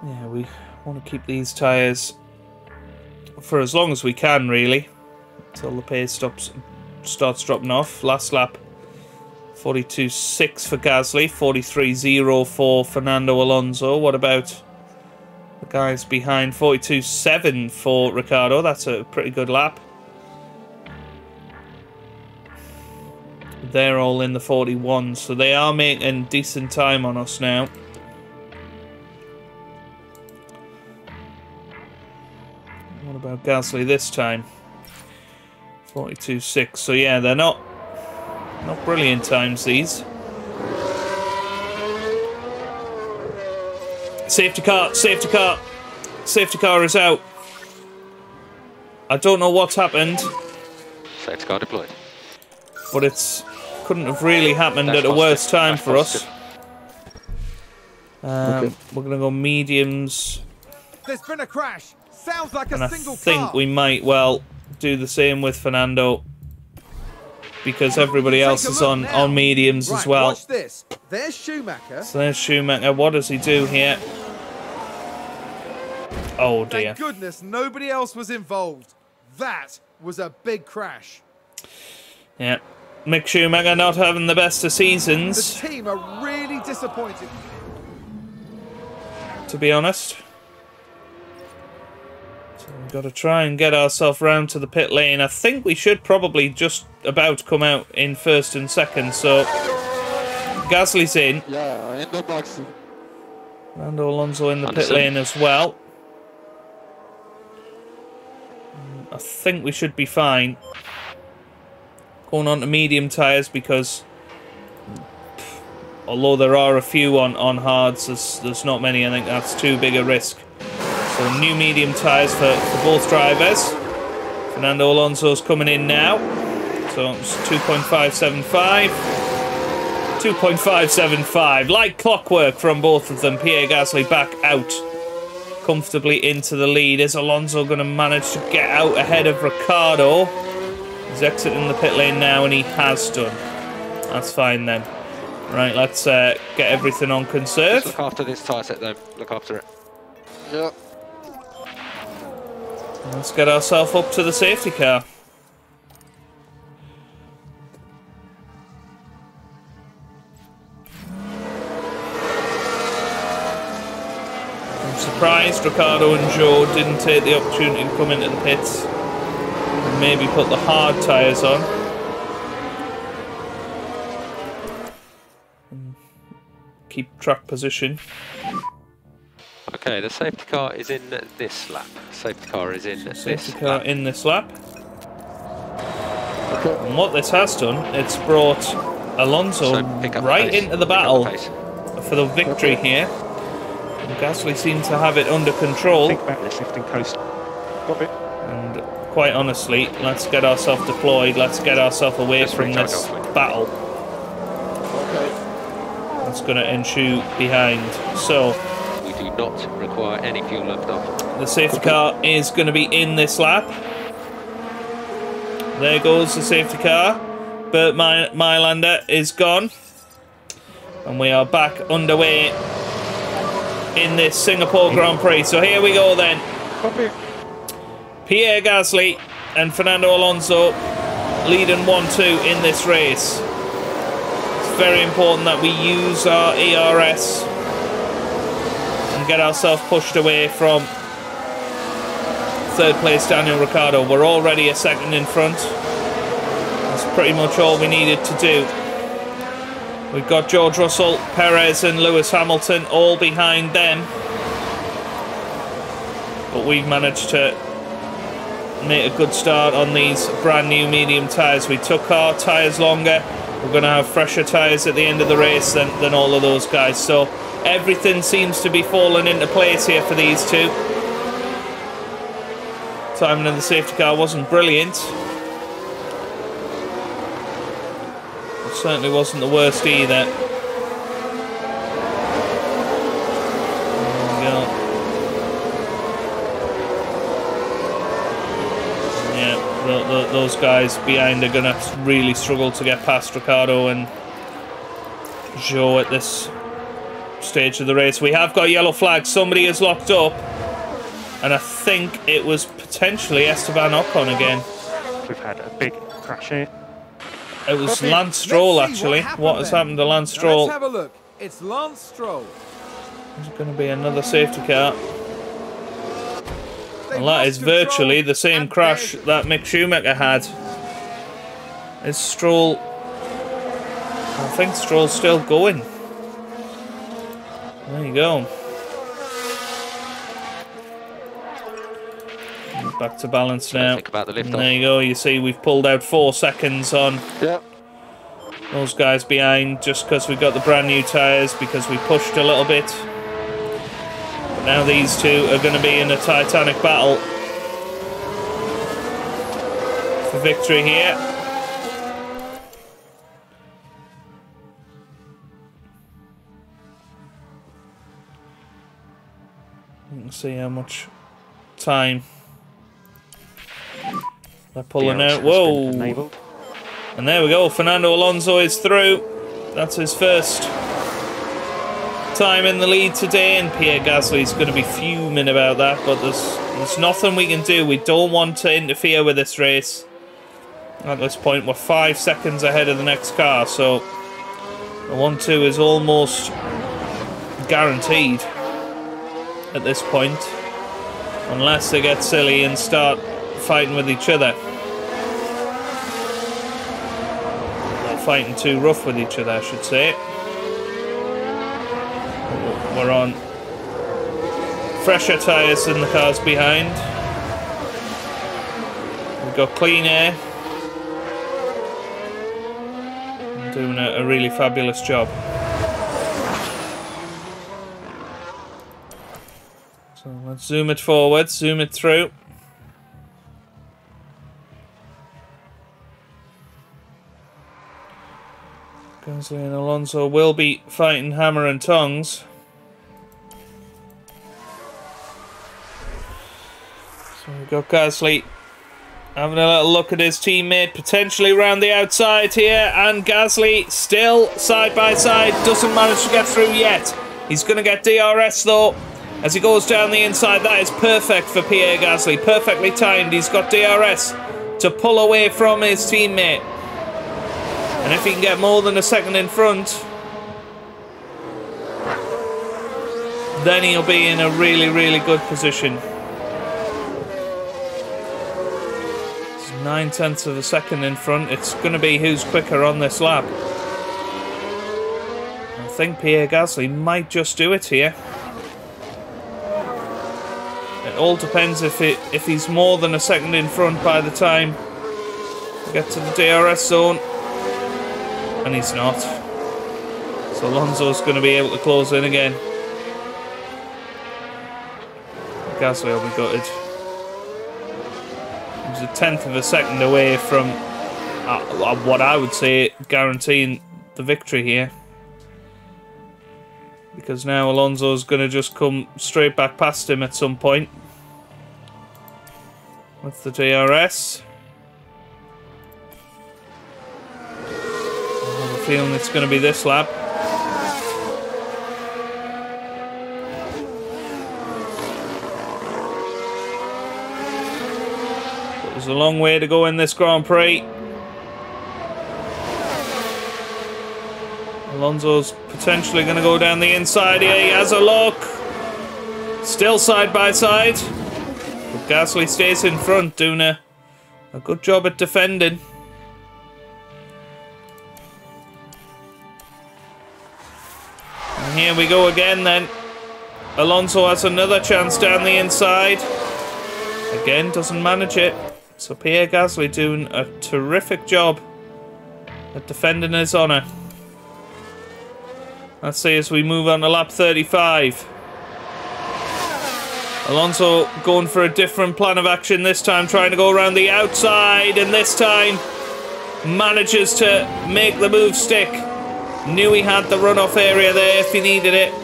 Yeah, we want to keep these tyres for as long as we can, really, until the pace starts dropping off. Last lap, 42.6 for Gasly, 43.0 for Fernando Alonso. What about the guys behind? 42.7 for Ricciardo. That's a pretty good lap. They're all in the 41s, so they are making decent time on us now. What about Gasly this time? 42.6. So yeah, they're not brilliant times, these. Safety car, safety car. Safety car is out. I don't know what's happened. Safety car deployed. But it's couldn't have really happened at a worse time for us. Okay. We're going to go mediums. There's been a crash. Sounds like And a I single think car. we might, well, do the same with Fernando. Because everybody else Take a is look on now. mediums Right, as well. Watch this. There's Schumacher. So there's Schumacher. What does he do here? Oh dear. Thank goodness nobody else was involved. That was a big crash. Yeah. Mick Schumacher not having the best of The seasons, team are really disappointed. to be honest. So we've got to try and get ourselves round to the pit lane. I think we should probably just about come out in first and second. So Gasly's in. Yeah, in the box. Fernando Alonso in the pit Anderson. lane as well. I think we should be fine. Going on to medium tyres because although there are a few on hards, there's not many. I think that's too big a risk. So new medium tyres for both drivers. Fernando Alonso's coming in now. So it's 2.575. 2.575. Like clockwork from both of them. Pierre Gasly back out comfortably into the lead. Is Alonso going to manage to get out ahead of Ricciardo? He's exiting the pit lane now, and he has done. That's fine then. Right, let's get everything on conserve. Just look after this tyre set though. Look after it. Yeah. Let's get ourselves up to the safety car. I'm surprised Ricciardo and Joe didn't take the opportunity to come into the pits and maybe put the hard tyres on. keep track position. Okay, the safety car is in this lap. Safety car is in Safety this car lap. in this lap. Okay. And what this has done, it's brought Alonso So pick up the right pace. into the Pick up battle the pace. for the victory here. And Gasly seems to have it under control. Think about this lifting coast. Got it. And quite honestly, let's get ourselves deployed. Let's get ourselves away Let's from recharge this off. battle Okay. that's going to ensue behind. So We do not require any fuel left off. the safety car is going to be in this lap. There goes the safety car. Bert Mylander is gone. And we are back underway in this Singapore Grand Prix. So here we go then. Copy. Pierre Gasly and Fernando Alonso leading 1-2 in this race. It's very important that we use our ERS and get ourselves pushed away from third place Daniel Ricciardo. We're already a second in front. That's pretty much all we needed to do. We've got George Russell, Perez and Lewis Hamilton all behind them. But we've managed to make a good start on these brand new medium tyres. We took our tyres longer. We're going to have fresher tyres at the end of the race than all of those guys. So everything seems to be falling into place here for these two. Timing of the safety car wasn't brilliant. It certainly wasn't the worst either. There we go. Yeah, those guys behind are going to really struggle to get past Ricciardo and Zhou at this stage of the race. We have got yellow flags. Somebody is locked up. And I think it was potentially Esteban Ocon again. We've had a big crash here. It was Copy. Lance Stroll, Let's see actually. What has then. happened to Lance Now Stroll? let's have a look. It's Lance Stroll. There's going to be another safety car. They've Well, that lost is control, virtually the same and crash there's- that Mick Schumacher had. Is Stroll... I think Stroll's still going. There you go. Back to balance now. Think about the lift And off. there you go. You see we've pulled out 4 seconds on Yeah. those guys behind just because we've got the brand new tyres, because we pushed a little bit. But now these two are going to be in a titanic battle for victory here. You can see how much time they're pulling DRS out. has Whoa! been enabled. And there we go, Fernando Alonso is through. That's his first time in the lead today, and Pierre Gasly's going to be fuming about that, but there's nothing we can do. We don't want to interfere with this race. At this point, we're 5 seconds ahead of the next car, so the 1-2 is almost guaranteed at this point, unless they get silly and start fighting with each other. Fighting too rough with each other, I should say. We're on fresher tyres than the cars behind. We've got clean air. Doing a really fabulous job. So let's zoom it forward, zoom it through. Gasly and Alonso will be fighting hammer and tongs. So we've got Gasly having a little look at his teammate, potentially round the outside here, and Gasly still side by side, doesn't manage to get through yet. He's going to get DRS though as he goes down the inside. That is perfect for Pierre Gasly, perfectly timed. He's got DRS to pull away from his teammate. And if he can get more than a second in front, then he'll be in a really, really good position. It's 9/10 of a second in front. It's going to be who's quicker on this lap. I think Pierre Gasly might just do it here. It all depends if he's more than a second in front by the time we get to the DRS zone. And he's not. So Alonso's going to be able to close in again. Gasly will be gutted. He was a tenth of a second away from what I would say guaranteeing the victory here. Because now Alonso's going to just come straight back past him at some point. With the DRS. I have a feeling it's going to be this lap. But there's a long way to go in this Grand Prix. Alonso's potentially going to go down the inside here. He has a look. Still side by side. But Gasly stays in front, doing a good job at defending. And here we go again then. Alonso has another chance down the inside. Again, doesn't manage it. So Pierre Gasly doing a terrific job at defending his honour. Let's see as we move on to lap 35. Alonso going for a different plan of action this time, trying to go around the outside, and this time manages to make the move stick. Knew he had the runoff area there if he needed it.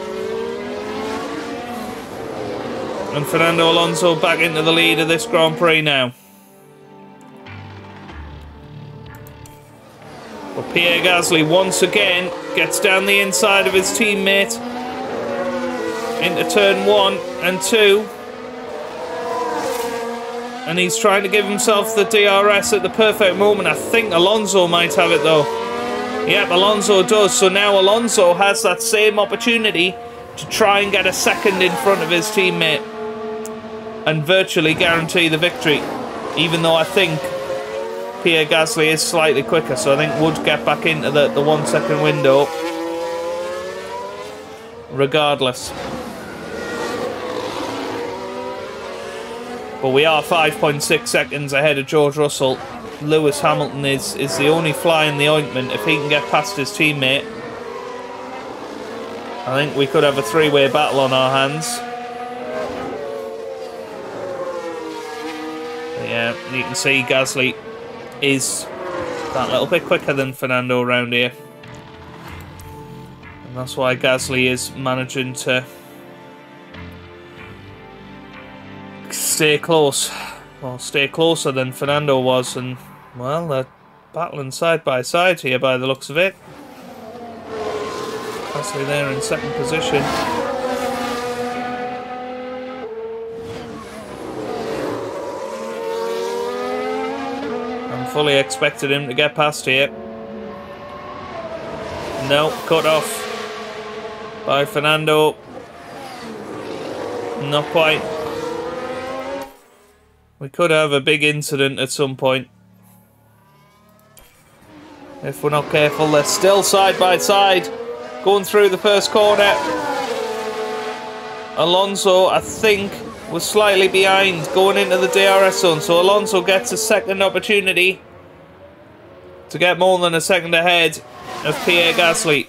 And Fernando Alonso back into the lead of this Grand Prix now. But Pierre Gasly once again gets down the inside of his teammate into turn 1 and 2. And he's trying to give himself the DRS at the perfect moment. I think Alonso might have it though. Yep, Alonso does. So now Alonso has that same opportunity to try and get a second in front of his teammate and virtually guarantee the victory. Even though I think Pierre Gasly is slightly quicker, so I think would get back into the 1 second window regardless. But we are 5.6 seconds ahead of George Russell. Lewis Hamilton is the only fly in the ointment. If he can get past his teammate, I think we could have a three-way battle on our hands. But yeah, you can see Gasly is that little bit quicker than Fernando around here. And that's why Gasly is managing to stay close. Well, stay closer than Fernando was, and well, they're battling side by side here by the looks of it. Gasly there in second position. I fully expected him to get past here. No, cut off by Fernando. Not quite. We could have a big incident at some point if we're not careful. They're still side by side going through the first corner. Alonso, I think, was slightly behind going into the DRS zone, so Alonso gets a second opportunity to get more than a second ahead of Pierre Gasly,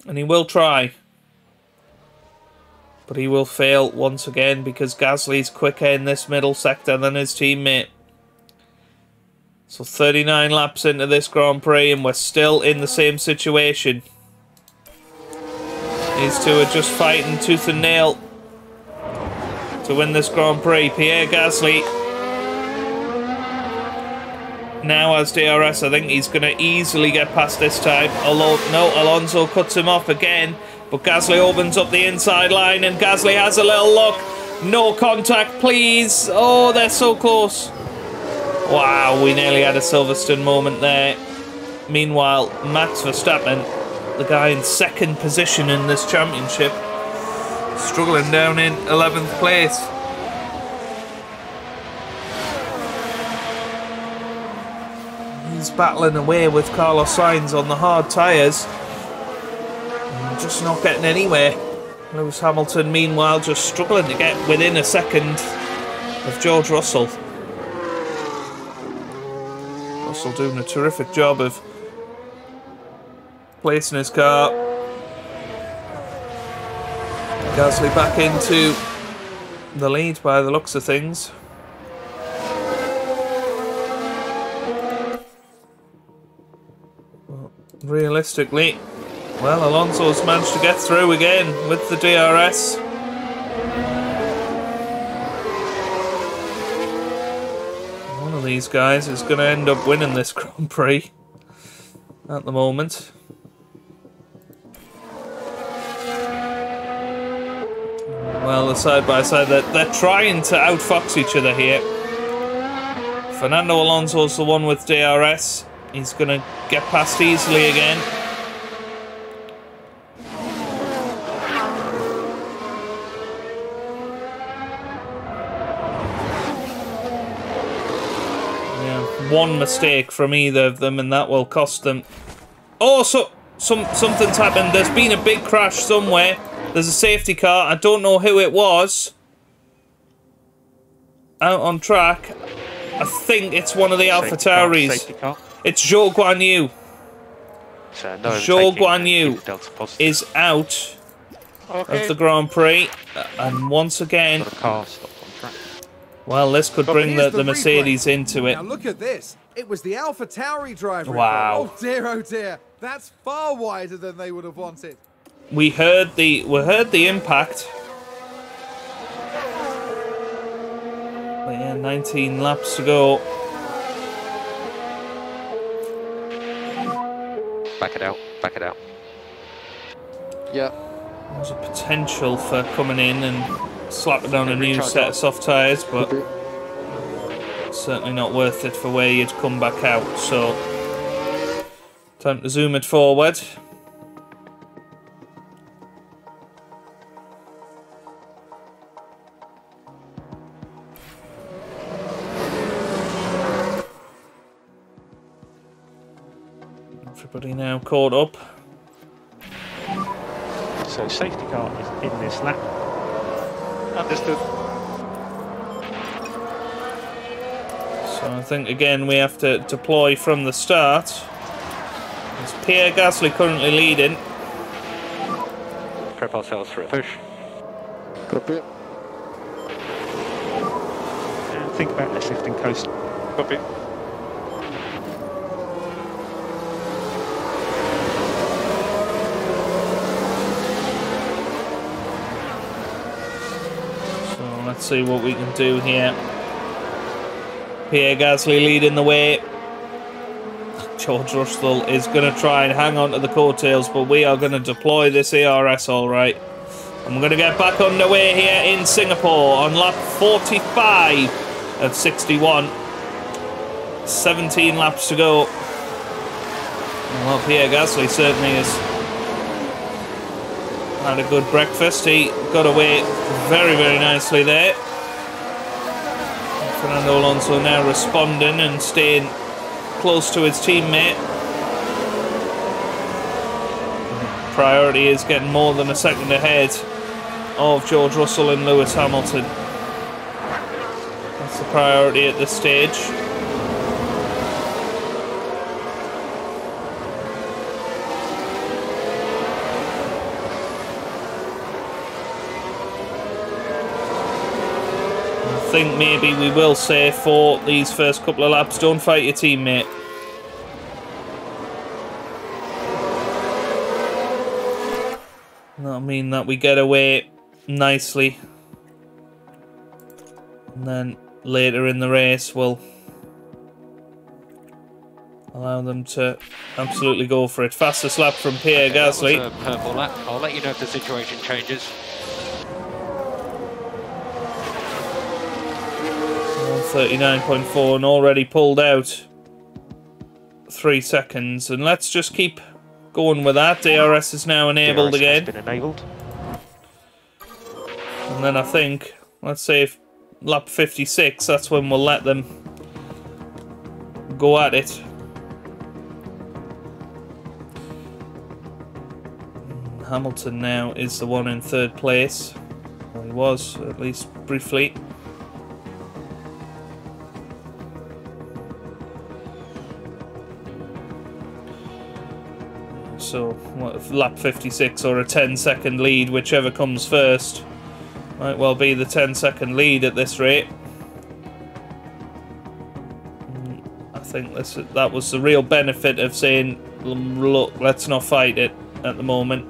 and he will try. But he will fail once again because Gasly's quicker in this middle sector than his teammate. So 39 laps into this Grand Prix and we're still in the same situation. These two are just fighting tooth and nail to win this Grand Prix. Pierre Gasly now has DRS. I think he's going to easily get past this time. Although, no, Alonso cuts him off again. But Gasly opens up the inside line and Gasly has a little look. No contact, please. Oh, they're so close. Wow, we nearly had a Silverstone moment there. Meanwhile, Max Verstappen, the guy in second position in this championship, struggling down in 11th place. He's battling away with Carlos Sainz on the hard tyres. just not getting anywhere. Lewis Hamilton, meanwhile, just struggling to get within a second of George Russell. Russell doing a terrific job of placing his car. Gasly back into the lead by the looks of things. Well, realistically, well, Alonso's managed to get through again with the DRS. One of these guys is going to end up winning this Grand Prix at the moment. Well, the side-by-side, they're trying to outfox each other here. Fernando Alonso's the one with DRS. He's going to get past easily again. Yeah, one mistake from either of them and that will cost them. Oh, so something's happened. There's been a big crash somewhere. There's a safety car. I don't know who it was. Out on track. I think it's one of the AlphaTauris. It's Zhou Guan Yu. So no Zhou Guan Yu is out of the Grand Prix. And once again... Well, this could bring the Mercedes into it. Now look at this. It was the AlphaTauri driver. Wow. Oh dear. That's far wider than they would have wanted. We heard the impact. But yeah, 19 laps to go. Back it out, back it out. Yeah. There's a potential for coming in and slapping down a new set of soft tyres, but certainly not worth it for where you'd come back out. So, time to zoom it forward. Everybody now caught up. So safety car is in this lap. Understood. So I think again we have to deploy from the start. It's Pierre Gasly currently leading. Prep ourselves for a push. Copy. And think about this lifting coast. Copy. Let's see what we can do here. Pierre Gasly leading the way. George Russell is going to try and hang on to the coattails, but we are going to deploy this ERS all right. And we're going to get back underway here in Singapore on lap 45 of 61. 17 laps to go. Well, Pierre Gasly certainly has had a good breakfast. He got away very, very nicely there. Fernando Alonso now responding and staying close to his teammate. Priority is getting more than a second ahead of George Russell and Lewis Hamilton. That's the priority at this stage. I think maybe we will say for these first couple of laps, don't fight your teammate. That'll mean that we get away nicely. And then later in the race we'll allow them to absolutely go for it. Fastest lap from Pierre Gasly. That was a purple lap. I'll let you know if the situation changes. 39.4 and already pulled out 3 seconds, and let's just keep going with that. DRS is now enabled DRS again. has been enabled. And then I think, let's say if lap 56, that's when we'll let them go at it. Hamilton now is the one in third place. Well, he was, at least briefly. So, what, lap 56 or a 10-second lead, whichever comes first. Might well be the 10-second lead at this rate. I think that was the real benefit of saying, look, let's not fight it at the moment.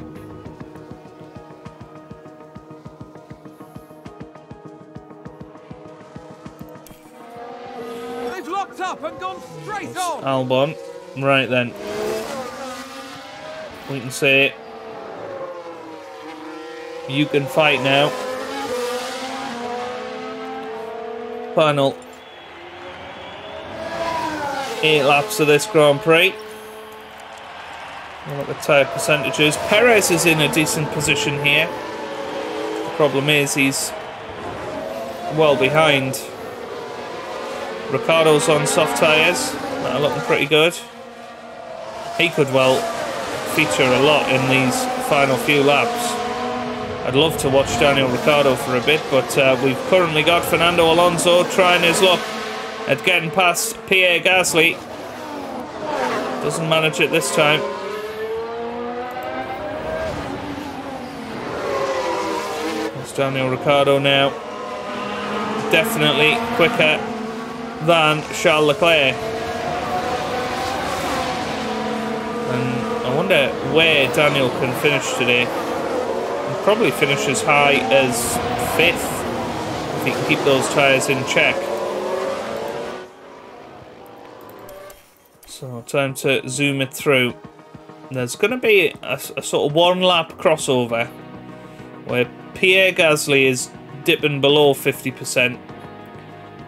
They've locked up and gone straight on. Albon. Right then. We can say you can fight now. Final 8 laps of this Grand Prix. Look at tyre percentages. Perez is in a decent position here. The problem is he's well behind. Ricciardo's on soft tyres. That are looking pretty good. He could well feature a lot in these final few laps. I'd love to watch Daniel Ricciardo for a bit, but we've currently got Fernando Alonso trying his luck at getting past Pierre Gasly. Doesn't manage it this time. It's Daniel Ricciardo now. Definitely quicker than Charles Leclerc. And I wonder where Daniel can finish today. He'll probably finish as high as 5th if he can keep those tyres in check. So time to zoom it through. There's going to be a sort of 1 lap crossover where Pierre Gasly is dipping below 50%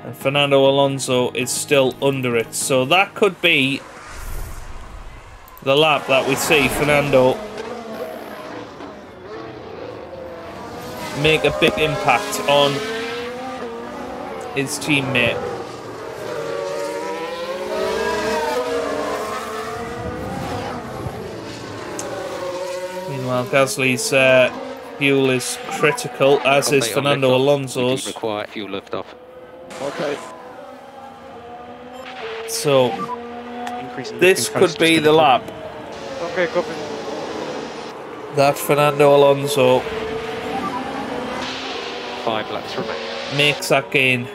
and Fernando Alonso is still under it. So that could be the lap that we see Fernando make a big impact on his teammate. Meanwhile, Gasly's fuel is critical, as is Fernando Alonso's. Require fuel lift off. Okay. So this could be the lap Okay, copy. that Fernando Alonso 5 laps remain. makes that gain.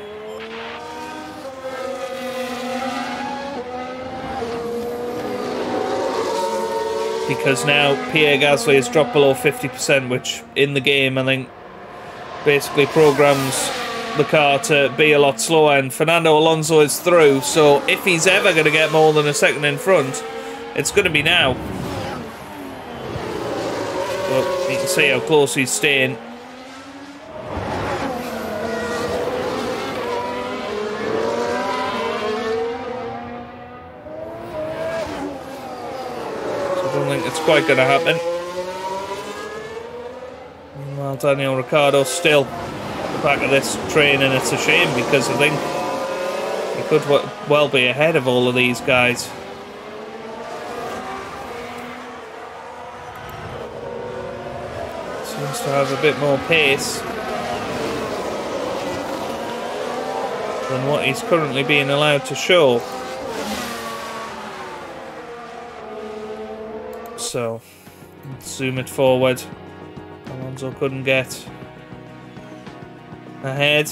Because now Pierre Gasly has dropped below 50%, which in the game I think basically programs the car to be a lot slower, and Fernando Alonso is through, so if he's ever going to get more than a second in front, it's going to be now. But you can see how close he's staying. It's quite going to happen. Meanwhile, Daniel Ricciardo still at the back of this train, and it's a shame because I think he could well be ahead of all of these guys. Seems to have a bit more pace than what he's currently being allowed to show. So, let's zoom it forward. Alonso couldn't get ahead.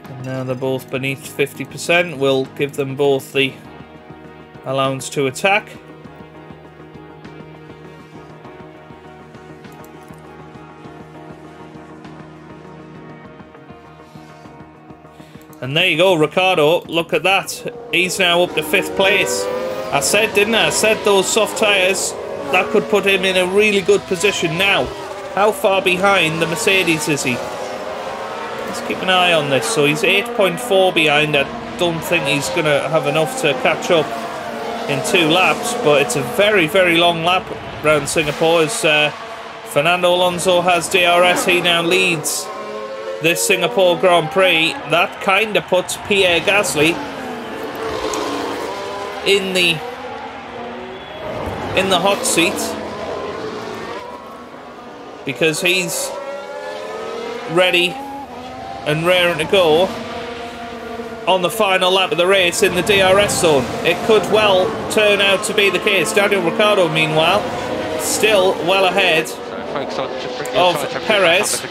And now they're both beneath 50%. We'll give them both the allowance to attack. And there you go, Ricciardo. Look at that. He's now up to 5th place. I said, didn't I? I said those soft tyres, that could put him in a really good position now. How far behind the Mercedes is he? Let's keep an eye on this. So he's 8.4 behind. I don't think he's going to have enough to catch up in 2 laps, but it's a very, very long lap around Singapore as Fernando Alonso has DRS. He now leads this Singapore Grand Prix. That kind of puts Pierre Gasly in the in the hot seat because he's ready and raring to go on the final lap of the race in the DRS zone. It could well turn out to be the case. Daniel Ricciardo, meanwhile, still well ahead of Perez.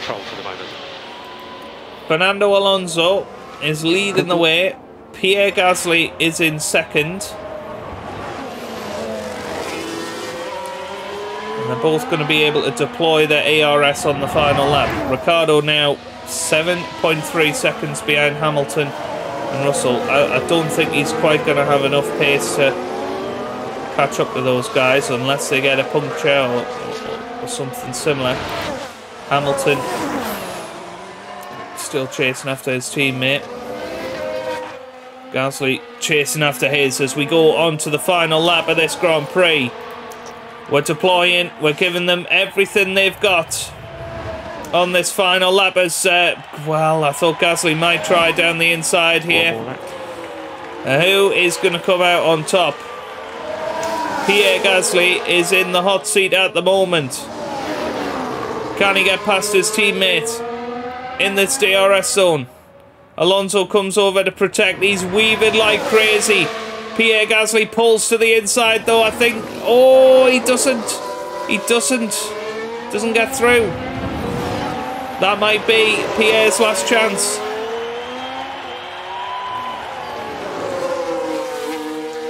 Fernando Alonso is leading the way. Pierre Gasly is in second. And they're both going to be able to deploy their ARS on the final lap. Ricciardo now 7.3 seconds behind Hamilton and Russell. I don't think he's quite going to have enough pace to catch up to those guys unless they get a puncture or something similar. Hamilton still chasing after his teammate. Gasly chasing after his as we go on to the final lap of this Grand Prix. We're deploying, we're giving them everything they've got on this final lap as, well, I thought Gasly might try down the inside here. Who is going to come out on top? Pierre Gasly is in the hot seat at the moment. Can he get past his teammate in this DRS zone? Alonso comes over to protect. He's weaving like crazy. Pierre Gasly pulls to the inside though, I think. Oh, he doesn't. He doesn't get through. That might be Pierre's last chance.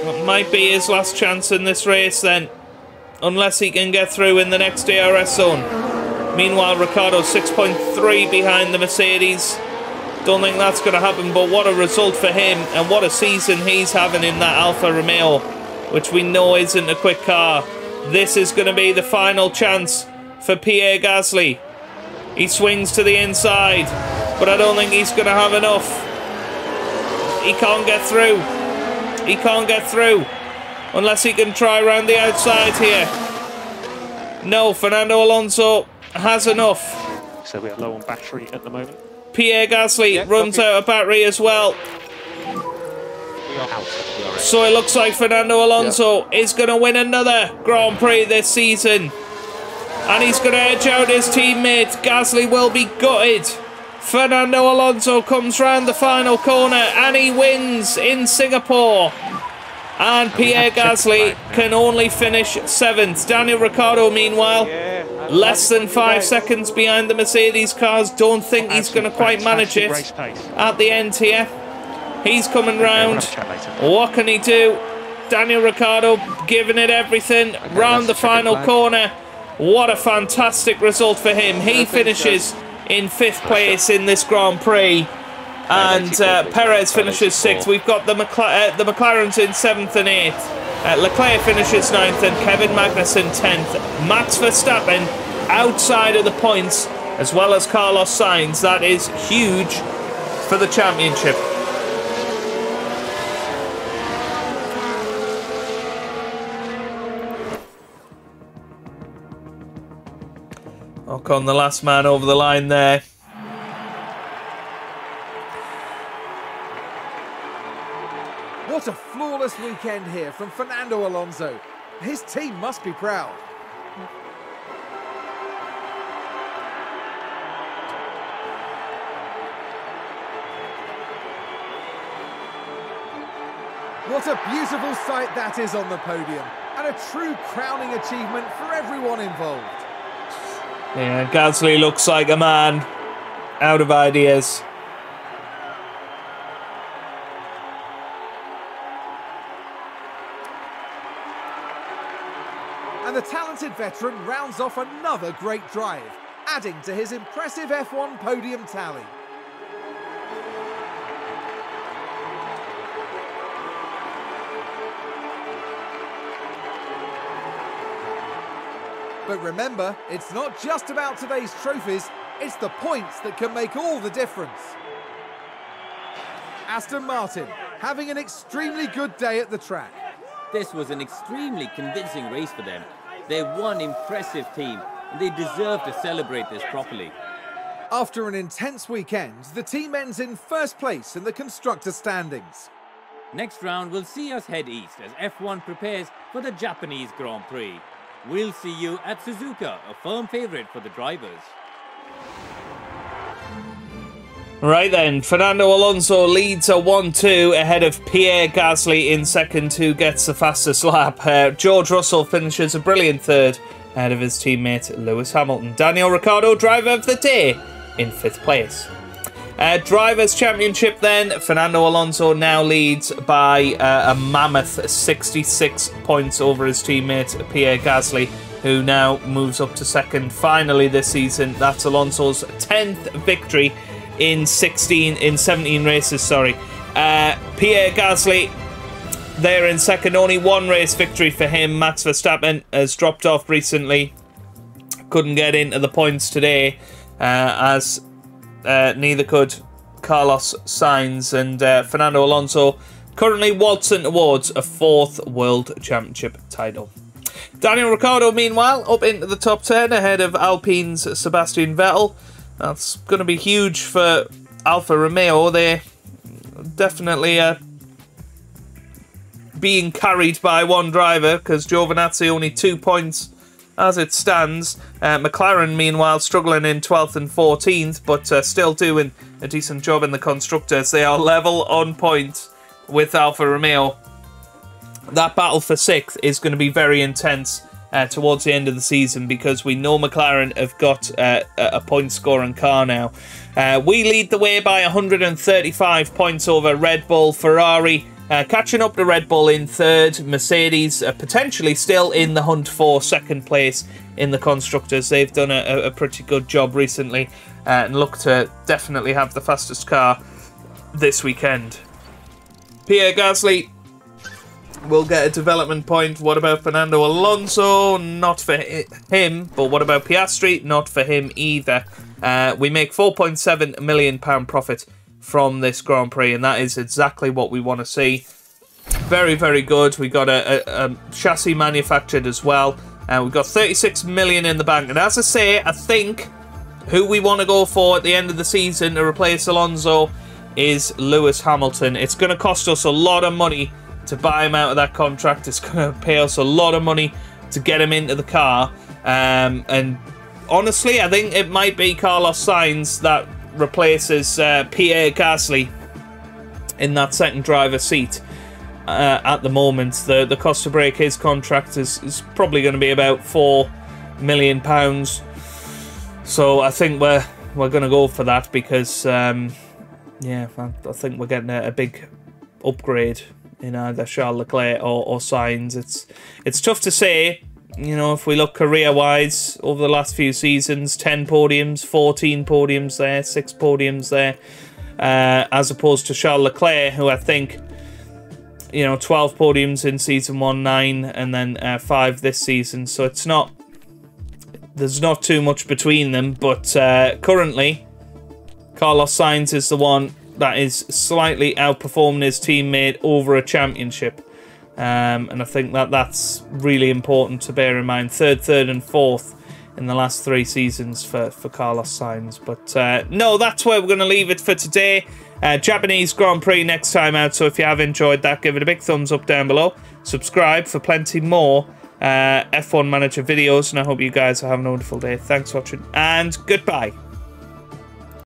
That might be his last chance in this race then. Unless he can get through in the next DRS zone. Meanwhile, Ricciardo 6.3 behind the Mercedes. Don't think that's going to happen, but what a result for him and what a season he's having in that Alfa Romeo, which we know isn't a quick car. This is going to be the final chance for Pierre Gasly. He swings to the inside, but I don't think he's going to have enough. He can't get through. He can't get through unless he can try around the outside here. No, Fernando Alonso has enough. So we are low on battery at the moment. Pierre Gasly runs out of battery as well. So it looks like Fernando Alonso is going to win another Grand Prix this season. And he's going to edge out his teammate. Gasly will be gutted. Fernando Alonso comes round the final corner and he wins in Singapore. And Pierre Gasly can only finish 7th. Daniel Ricciardo, meanwhile, less than 5 seconds behind the Mercedes cars. Don't think he's going to quite manage it at the end here. He's coming round. What can he do? Daniel Ricciardo giving it everything round the final corner. What a fantastic result for him. He finishes in 5th place in this Grand Prix. And Perez finishes 6th. We've got the McLarens in 7th and 8th. Leclerc finishes 9th and Kevin Magnussen 10th. Max Verstappen outside of the points, as well as Carlos Sainz. That is huge for the championship. Ocon, the last man over the line there. What a flawless weekend here from Fernando Alonso. His team must be proud. What a beautiful sight that is on the podium, and a true crowning achievement for everyone involved. Yeah, Gasly looks like a man out of ideas. And the talented veteran rounds off another great drive, adding to his impressive F1 podium tally. But remember, it's not just about today's trophies, it's the points that can make all the difference. Aston Martin having an extremely good day at the track. This was an extremely convincing race for them. They're one impressive team, and they deserve to celebrate this properly. After an intense weekend, the team ends in 1st place in the constructor standings. Next round will see us head east as F1 prepares for the Japanese Grand Prix. We'll see you at Suzuka, a firm favourite for the drivers. Right then, Fernando Alonso leads a 1-2 ahead of Pierre Gasly in second, who gets the fastest lap. George Russell finishes a brilliant third ahead of his teammate Lewis Hamilton. Daniel Ricciardo, driver of the day, in 5th place. Drivers' Championship then, Fernando Alonso now leads by a mammoth 66 points over his teammate Pierre Gasly, who now moves up to second finally this season. That's Alonso's 10th victory in 17 races, sorry. Pierre Gasly there in second, only one race victory for him. Max Verstappen has dropped off recently, couldn't get into the points today, as neither could Carlos Sainz, and Fernando Alonso currently waltzing towards a 4th World Championship title. Daniel Ricciardo, meanwhile, up into the top 10 ahead of Alpine's Sebastian Vettel. That's going to be huge for Alfa Romeo. They're definitely being carried by one driver, because Giovinazzi only 2 points as it stands. McLaren, meanwhile, struggling in 12th and 14th, but still doing a decent job in the constructors. They are level on points with Alfa Romeo. That battle for 6th is going to be very intense towards the end of the season, because we know McLaren have got a point-scoring car now. We lead the way by 135 points over Red Bull. Ferrari catching up to Red Bull in 3rd. Mercedes potentially still in the hunt for 2nd place in the Constructors. They've done a pretty good job recently and look to definitely have the fastest car this weekend. Pierre Gasly will get a development point. What about Fernando Alonso? Not for him. But what about Piastri? Not for him either. We make £4.7 million profit from this Grand Prix, and that is exactly what we want to see. Very, very good. We got a chassis manufactured as well. We've got 36 million in the bank. And as I say, I think who we want to go for at the end of the season to replace Alonso is Lewis Hamilton. It's going to cost us a lot of money to buy him out of that contract. It's going to pay us a lot of money to get him into the car. And honestly, I think it might be Carlos Sainz that replaces Pierre Gasly in that second driver seat. At the moment, the cost to break his contract is probably going to be about £4 million. So I think we're going to go for that, because yeah, I think we're getting a big upgrade in either Charles Leclerc or Sainz. It's tough to say. You know, if we look career-wise over the last few seasons, 10 podiums, 14 podiums there, 6 podiums there, as opposed to Charles Leclerc, who I think, you know, 12 podiums in season 1, 9, and then 5 this season. So it's not, there's not too much between them, but currently, Carlos Sainz is the one that is slightly outperforming his teammate over a championship. And I think that's really important to bear in mind. Third, and 4th in the last 3 seasons for Carlos Sainz. But no, that's where we're going to leave it for today. Japanese Grand Prix next time out. So if you have enjoyed that, give it a big thumbs up down below. Subscribe for plenty more F1 Manager videos. And I hope you guys are having a wonderful day. Thanks for watching, and goodbye.